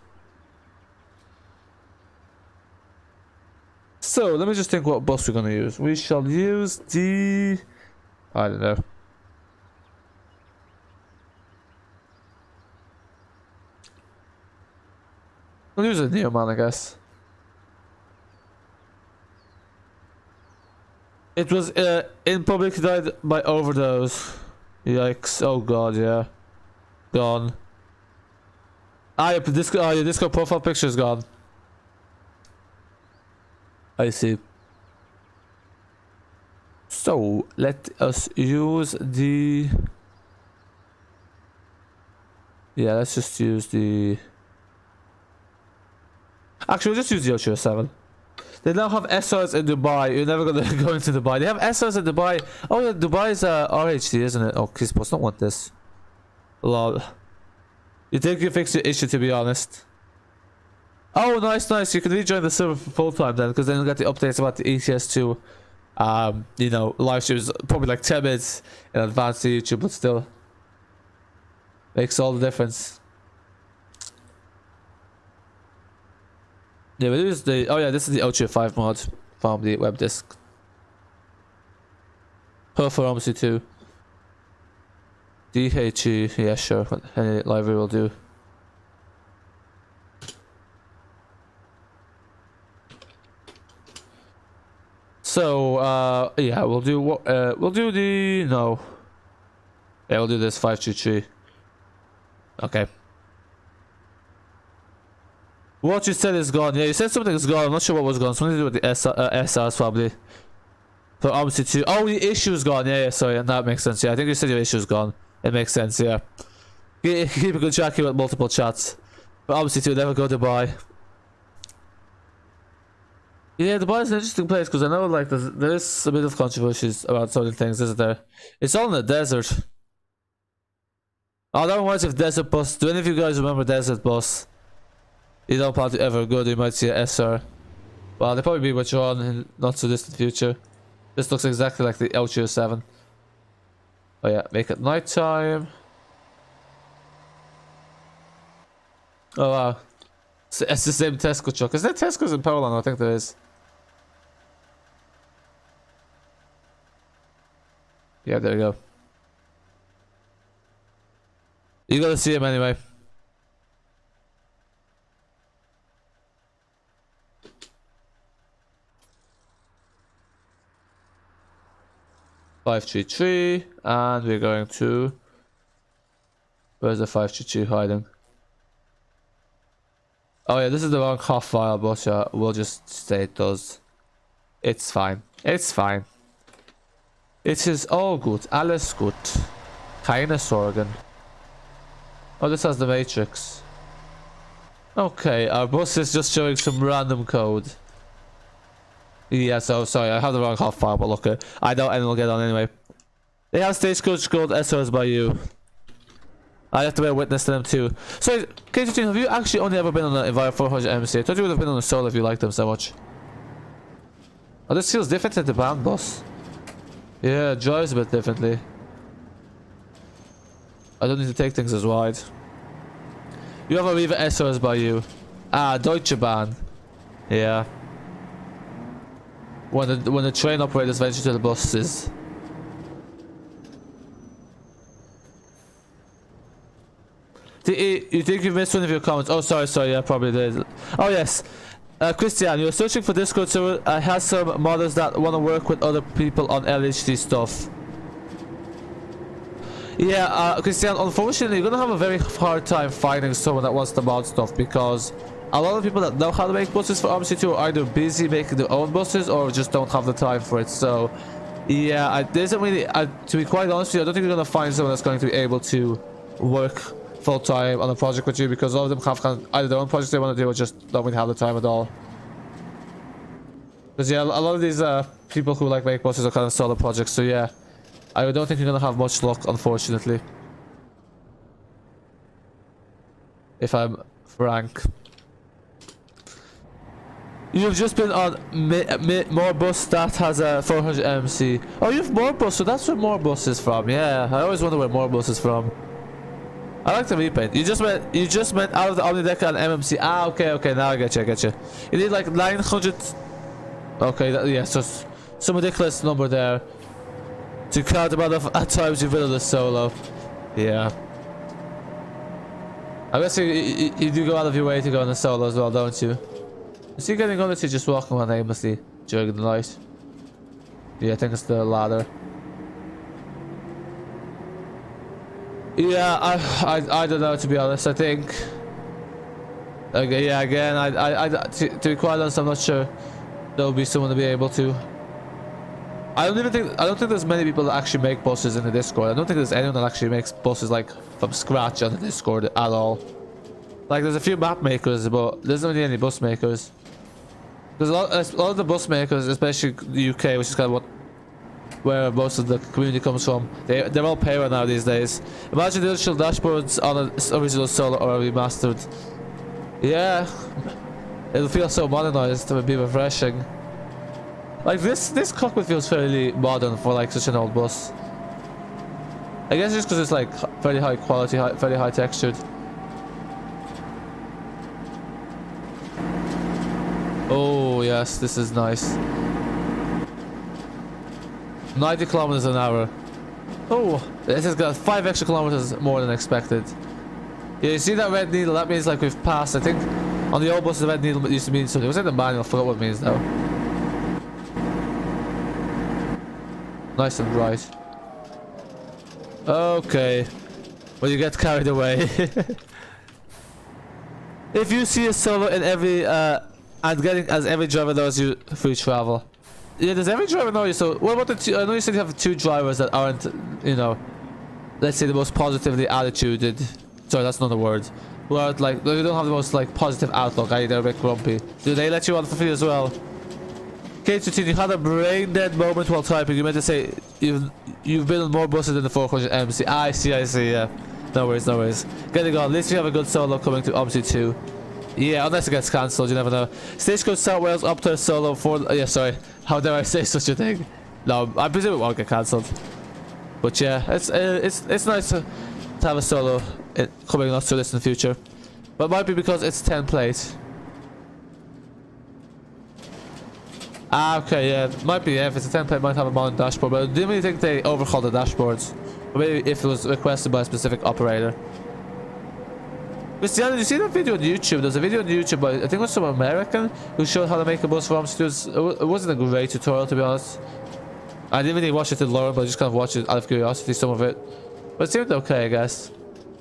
So, let me just think what bus we're gonna use. We shall use the... I don't know. We'll use a Neoman, I guess. It was in public, died by overdose. Yikes! Oh god, yeah. Gone. Ah, your Discord profile picture is gone. I see. So let us use the. Yeah, let's just use the. Actually, we'll just use the O307. They now have SRs in Dubai. You're never gonna go into Dubai. They have SRs in Dubai. Oh yeah, Dubai's RHD, isn't it? Oh, he's supposed to not want this. Lol. You think you fixed your issue, to be honest? Oh, nice, nice. You can rejoin the server for full time then, because then you'll get the updates about the ETS2. You know, live streams probably like 10 minutes in advance to YouTube, but still makes all the difference. Yeah, but this is the, oh yeah, this is the O305 mod from the web disk. Per for Omsi 2. DHE, yeah, sure, any library will do. So, yeah, we'll do what, we'll do the, no. Yeah, we'll do this 523. Okay. What you said is gone. Yeah, you said something is gone. I'm not sure what was gone. Something to do with the SRs probably. For Omsi 2. Oh, the issue's gone. Yeah, yeah, sorry. And that makes sense. Yeah, I think you said your issue's gone. It makes sense, yeah. Keep a good track here with multiple chats. But Omsi 2, never go to Dubai. Yeah, Dubai is an interesting place because I know like there's a bit of controversies about certain things, isn't there? It's all in the desert. Oh, that reminds me of Desert Bus. Do any of you guys remember Desert Bus? You don't plan to ever go, you might see a SR. Well, they'll probably be withdrawn in not so distant future. This looks exactly like the O307. Oh yeah, make it nighttime. Oh wow. It's the same Tesco truck. Is there Tesco's in Poland? I think there is. Yeah, there you go. You gotta see him anyway. .533, and we're going to... Where's the 533 hiding? Oh yeah, this is the wrong half file, but we'll just say it does. It's fine. It's fine. It is all good. Alles gut. Keine Sorgen. Oh, this has the matrix. Okay, our bus is just showing some random code. Yeah, so sorry, I have the wrong half file, but look, I know anyone will get on anyway. They have stagecoach called SOS by you. I have to bear witness to them too. So, K15, have you actually only ever been on an Enviro 400 MC? I thought you would have been on a Solar if you liked them so much. Oh, this feels different than the band bus. Yeah, it drives a bit differently. I don't need to take things as wide. You have a Riva SOS by you. Ah, Deutsche Bahn. Yeah. When the train operators venture to the buses. You think you missed one of your comments? Oh, sorry, yeah, probably did. Oh, yes. Christian, you're searching for Discord server. I have some modders that want to work with other people on LHD stuff. Yeah, Christian, unfortunately, you're going to have a very hard time finding someone that wants to mod stuff because a lot of people that know how to make buses for Omsi 2 are either busy making their own buses or just don't have the time for it. So, yeah, there isn't really, to be quite honest with you, I don't think you're going to find someone that's going to be able to work full-time on a project with you because a lot of them have kind of either their own projects they want to do or just don't really have the time at all. Because, yeah, a lot of these people who like make buses are kind of solo projects, so yeah. I don't think you're going to have much luck, unfortunately. If I'm frank. You've just been on Morbus that has a 400 MC. Oh, you have Morbus, so that's where Morbus is from. Yeah, I always wonder where Morbus is from. I like the repaint. You just meant out of the Omnideca and MMC. Ah, okay, now I get you. You need like 900. Okay, yeah, so some ridiculous number there. To count the amount of times you've been on a solo. Yeah. I guess you do go out of your way to go on a solo as well, don't you? Is he getting on it to just walking around aimlessly during the night? Yeah, I think it's the ladder. Yeah, I don't know, to be honest. I think. Okay, yeah, again, to be quite honest, I'm not sure there'll be someone to be able to. I don't think there's many people that actually make buses in the Discord. I don't think there's anyone that actually makes buses like from scratch on the Discord at all. Like there's a few map makers, but there's not really any bus makers. There's a lot of the bus makers, especially the UK, which is kind of where most of the community comes from. They're all payroll now these days. Imagine the digital dashboards on an original Solar or a remastered. Yeah, it'll feel so modernized. It would be refreshing. Like this cockpit feels fairly modern for like such an old bus. I guess just because it's like very high quality, very high textured. Oh yes, this is nice. 90 kilometers an hour. Oh, this has got 5 extra kilometers more than expected. Yeah, you see that red needle? That means like we've passed. I think on the old bus the red needle used to mean something. It was in the manual. I forgot what it means now. Nice and bright. Okay. Well, you get carried away. If you see a solo in every and getting as every driver knows you through travel. Yeah, does every driver know you? So what about the two? I know you said you have 2 drivers that aren't, you know, let's say the most positively attituded. Sorry, that's not a word. Who are like, they don't have the most like positive outlook. They're a bit grumpy. Do they let you on for free as well? K13, you had a brain dead moment while typing. You meant to say you've been on more buses than the 400 MC. I see, yeah. No worries. Getting on. At least you have a good solo coming to Omsi 2. Yeah, unless it gets cancelled, you never know. Stagecoach South Wales up to a solo for... yeah, sorry. How dare I say such a thing? No, I presume it won't get cancelled. But yeah, it's nice to have a solo coming up to this in the future. But it might be because it's 10 plates. Ah, okay, yeah. Might be, yeah. If it's a 10 plate, might have a modern dashboard. But I didn't really think they overhauled the dashboards. Or maybe if it was requested by a specific operator. Christiana, did you see that video on YouTube? There's a video on YouTube by, I think it was some American, who showed how to make a bus for Omsi. It wasn't a great tutorial, to be honest. I didn't really watch it to learn, but I just kind of watched it out of curiosity, some of it. But it seemed okay, I guess,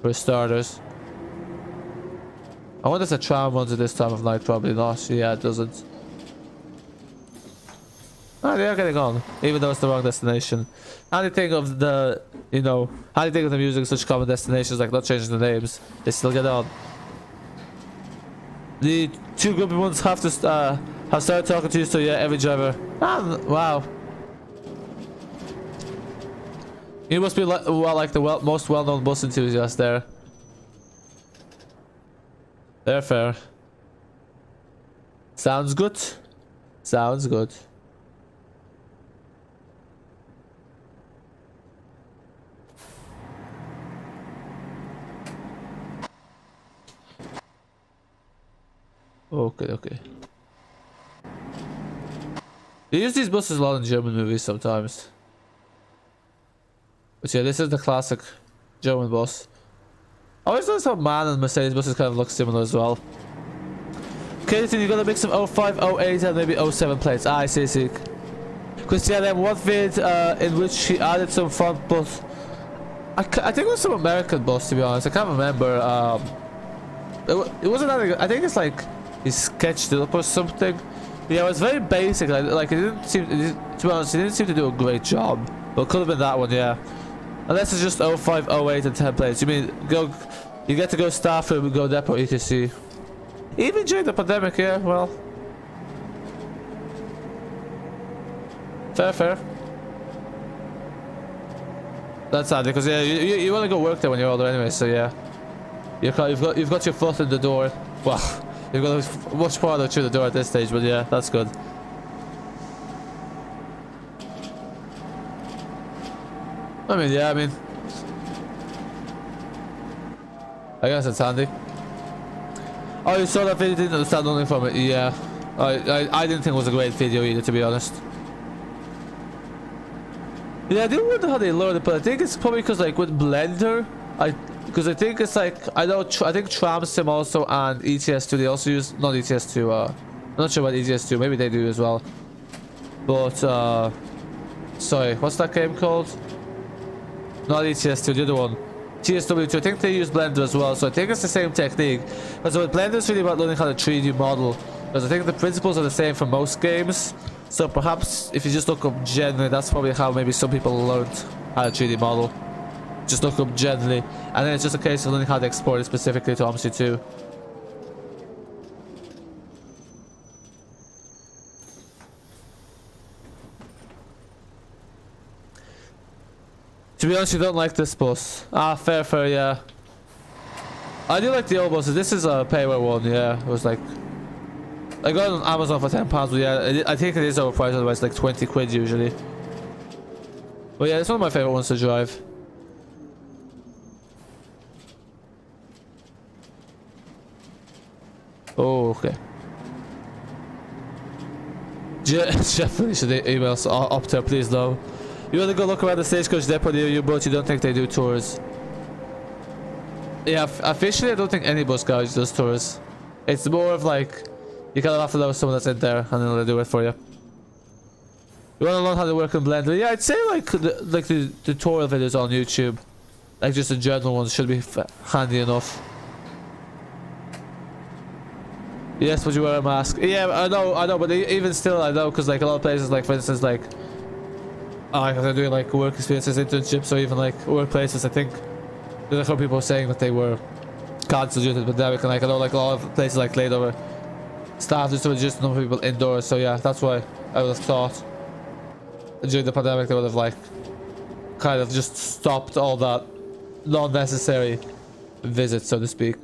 for starters. I wonder if the tram runs at this time of night. Probably not. Yeah, it doesn't. Ah, they are getting on, even though it's the wrong destination. How do you think of the, you know, how do you think of the music in such common destinations, like not changing the names? They still get on. The two grumpy ones have to have started talking to you, so yeah, every driver. Ah, wow. You must be like, well, like the most well-known bus enthusiast there. Fair. Sounds good. Sounds good. Okay. They use these buses a lot in German movies sometimes. But yeah, this is the classic German bus. I always notice how MAN and Mercedes buses kind of look similar as well. Okay, so you got a mix of 05, 08 and maybe 07 plates. Ah, I see. Because yeah, they have one vid in which he added some front bus. I think it was some American bus, to be honest. I can't remember. It wasn't that good. I think it's like he sketched it up or something. Yeah, it was very basic. Like it didn't seem, to be honest, he didn't seem to do a great job. But it could have been that one, yeah. Unless it's just 05, 08 and 10 plates. You mean you get to go staff room and go depot etc. Even during the pandemic, yeah, well. Fair. That's sad because yeah, you want to go work there when you're older anyway, so yeah. You've got your foot in the door. Well, you've got much farther through the door at this stage, but yeah, that's good. I guess it's handy. Oh, you saw that video? Didn't understand nothing from it. Yeah, I didn't think it was a great video either, to be honest. Yeah, I do wonder how they learned it, but I think it's probably because like with Blender, because I think it's like I think TramSim also and ETS2 they also use, not ETS2. I'm not sure about ETS2. Maybe they do as well. But sorry, what's that game called? Not ETS2, the other one. TSW2, I think they use Blender as well, so I think it's the same technique. But so Blender is really about learning how to 3D model, because I think the principles are the same for most games. So perhaps if you just look up generally, that's probably how maybe some people learned how to 3D model. Just look up generally, and then it's just a case of learning how to export it specifically to Omsi 2. To be honest, you don't like this bus. Ah, fair, yeah. I do like the old buses. This is a payware one, yeah. It was like... I got it on Amazon for £10, but yeah, I think it is overpriced, otherwise it's like 20 quid usually. But yeah, it's one of my favorite ones to drive. Oh, okay. Jeff, please should emails up there, please, though. You want to go look around the stagecoach depot near you, but you don't think they do tours? Yeah, officially I don't think any bus garage does tours. It's more of like, you kind of have to know someone that's in there and then they'll do it for you. You want to learn how to work in Blender? Yeah, I'd say like the tutorial videos on YouTube, like just the general ones, should be handy enough. Yes, would you wear a mask? Yeah, I know, but even still, I know, because like a lot of places, like for instance, like they're doing like work experiences, internships, or even like workplaces. I think there's a couple people saying that they were cancelled due to the pandemic, and like I know like a lot of places like laid over staff just to reduce the number of people indoors. So yeah, that's why I would have thought during the pandemic they would have like kind of just stopped all that non-necessary visits, so to speak.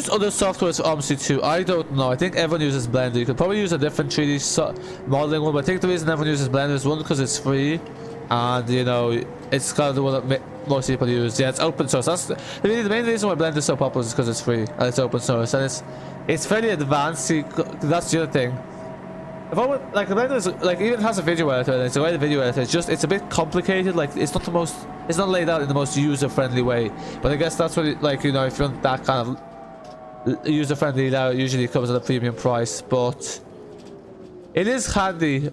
use other softwares for Omsi too? I don't know. I think everyone uses Blender. You could probably use a different 3D modeling one, but I think the reason everyone uses Blender is one because it's free, and you know it's kind of the one that most people use. Yeah, it's open source. That's the main reason why Blender is so popular is because it's free and it's open source, and it's fairly advanced. See, that's the other thing. If I would, like, the Blender is, like, even has a video editor, and it's a great video editor, it's a bit complicated. Like, it's not laid out in the most user-friendly way. But I guess that's what like, you know, if you want that kind of user-friendly layout, usually it comes at a premium price. But it is handy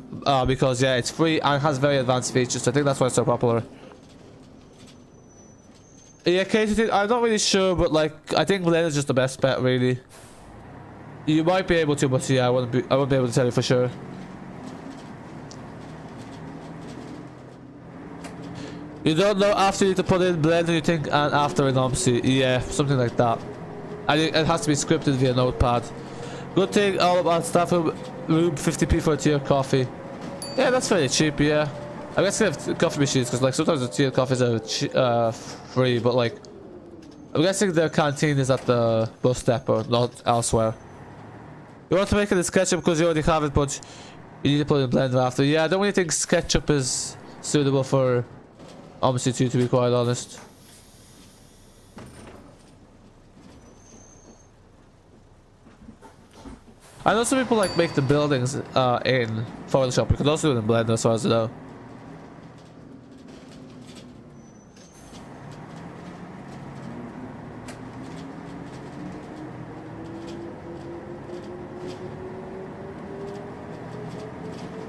because yeah, it's free and has very advanced features. So I think that's why it's so popular. Yeah, Katie, I'm not really sure, but like, I think Blender is just the best bet, really. You might be able to, but yeah, I wouldn't be able to tell you for sure. You don't know after you need to put in Blender, you think, and after in Omsi. Yeah, something like that. And it has to be scripted via Notepad. Good thing all about staff room 50p for a tea or coffee. Yeah, that's fairly cheap. Yeah, I guess they have coffee machines because like sometimes the tea and coffees are free, but like I'm guessing their canteen is at the bus depot, not elsewhere. You want to make it in SketchUp because you already have it, but you need to put it in Blender after. Yeah, I don't really think SketchUp is suitable for Omsi 2, to be quite honest. I know some people like make the buildings in Photoshop. You can also do it in Blender as far as I know.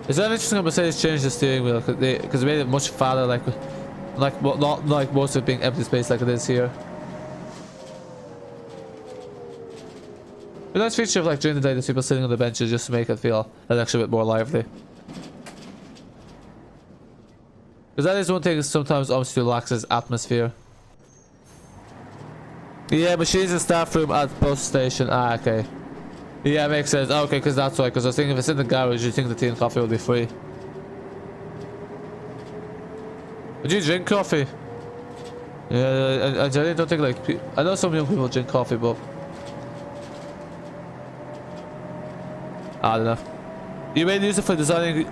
Is that interesting how Mercedes changed the steering wheel? Because they made it much fatter, not like most of it being empty space like it is here. A nice feature of like during the day, there's people sitting on the benches just to make it feel an extra bit more lively. Because that is one thing sometimes obviously lacks is atmosphere. Yeah, machines in staff room at bus station. Ah, okay. Yeah, makes sense. Okay, because that's why. Because I was thinking if it's in the garage, you think the tea and coffee will be free. Would you drink coffee? Yeah, I generally don't think like... I know some young people drink coffee, but... I don't know. You may use it for designing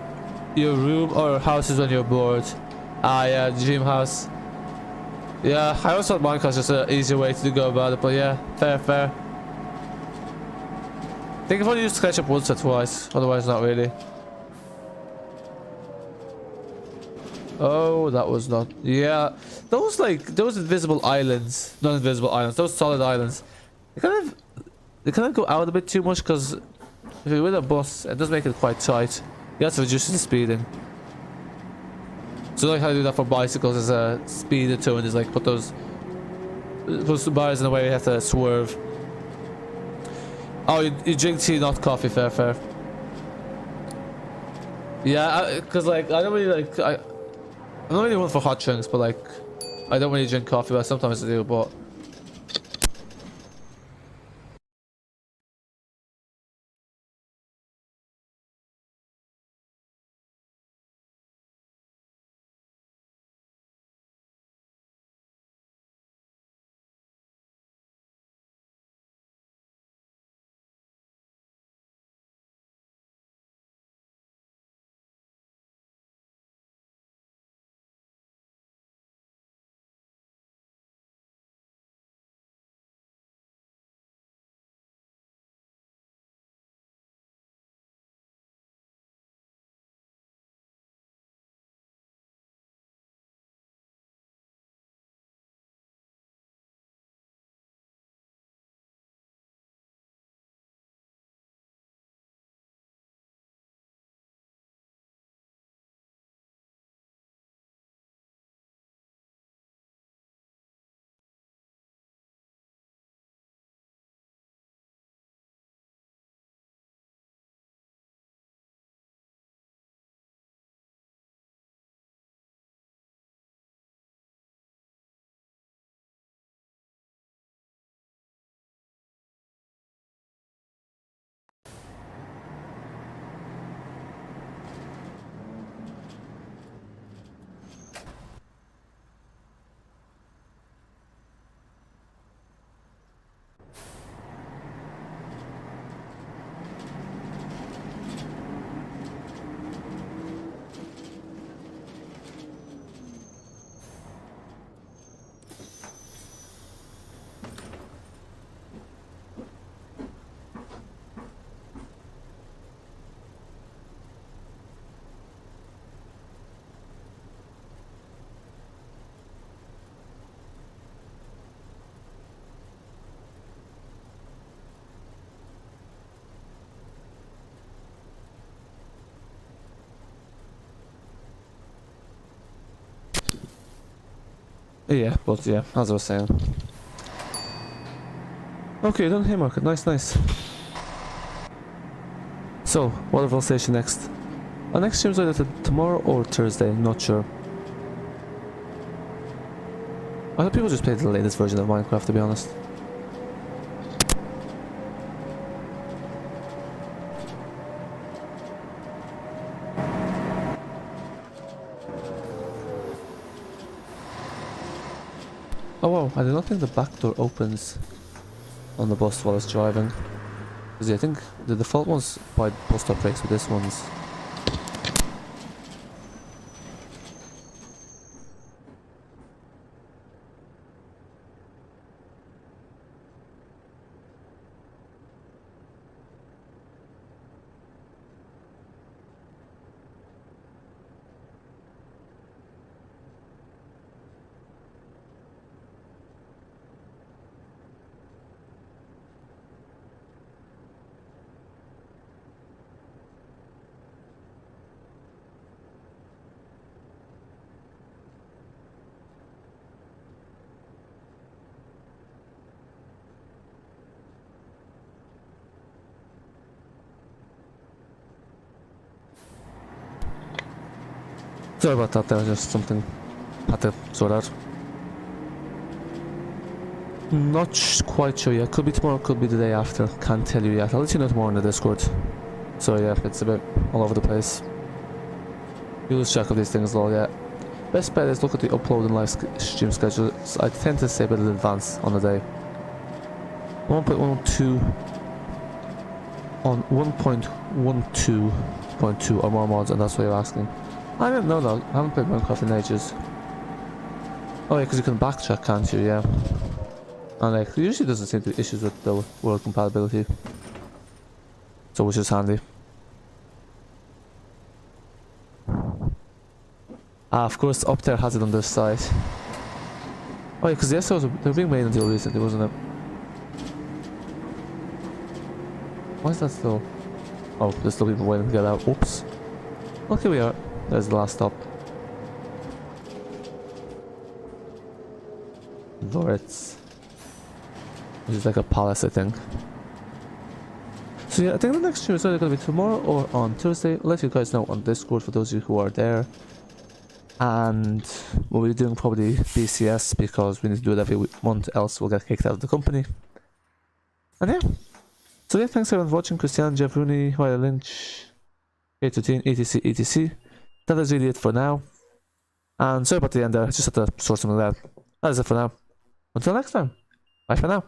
your room or houses when you're bored. Ah, yeah, dream house. Yeah, I always thought Minecraft was just an easier way to go about it, but yeah, fair. I think I've only used SketchUp once or twice, otherwise not really. Oh, that was not... Yeah, those invisible islands, not invisible islands, those solid islands, they kind of go out a bit too much because if you're with a bus, it does make it quite tight. You have to reduce the speeding. So like how to do that for bicycles is a speed it to and is like put those bars in the way you have to swerve. Oh, you drink tea, not coffee. Fair. Yeah, because like I don't really like I'm not really one for hot drinks, but like I don't really drink coffee, but sometimes I do. But Yeah, but yeah, as I was saying. Okay, done Haymarket. Nice, nice. So, Waterfall Station next. Our next stream is either tomorrow or Thursday, not sure. I hope people just played the latest version of Minecraft, to be honest. Oh wow, I do not think the back door opens on the bus while it's driving. Because yeah, I think the default one's by bus stop brakes, but this one's... Sorry about that, there was just something had to sort out. Not quite sure yet, could be tomorrow, could be the day after, can't tell you yet. I'll let you know tomorrow in the Discord. So yeah, it's a bit all over the place. You lose track of these things though, yeah. Best bet is look at the upload and live stream schedule. So I tend to say a bit in advance on the day. 1.12 on 1.12.2 or more mods, and that's what you're asking. I didn't know that. I haven't played Minecraft in ages. Oh yeah, because you can backtrack, can't you? Yeah. And like, there usually doesn't seem to be issues with the world compatibility. So which is handy. Ah, of course, up there has it on this side. Oh yeah, because the SOs they were being made until recently, wasn't it? Why is that still... Oh, there's still people waiting to get out. Oops. Look, here we are. There's the last stop. Loretz. Which is like a palace, I think. So yeah, I think the next stream is either going to be tomorrow or on Thursday. I'll let you guys know on Discord for those of you who are there. And we'll be doing probably BCS because we need to do it every month, else we'll get kicked out of the company. And yeah. So yeah, thanks everyone for watching. Christian, Jeff Rooney, Wiley Lynch, K13, etc, etc. That is really it for now. And sorry about the end there, I just had to sort something out. That is it for now. Until next time. Bye for now.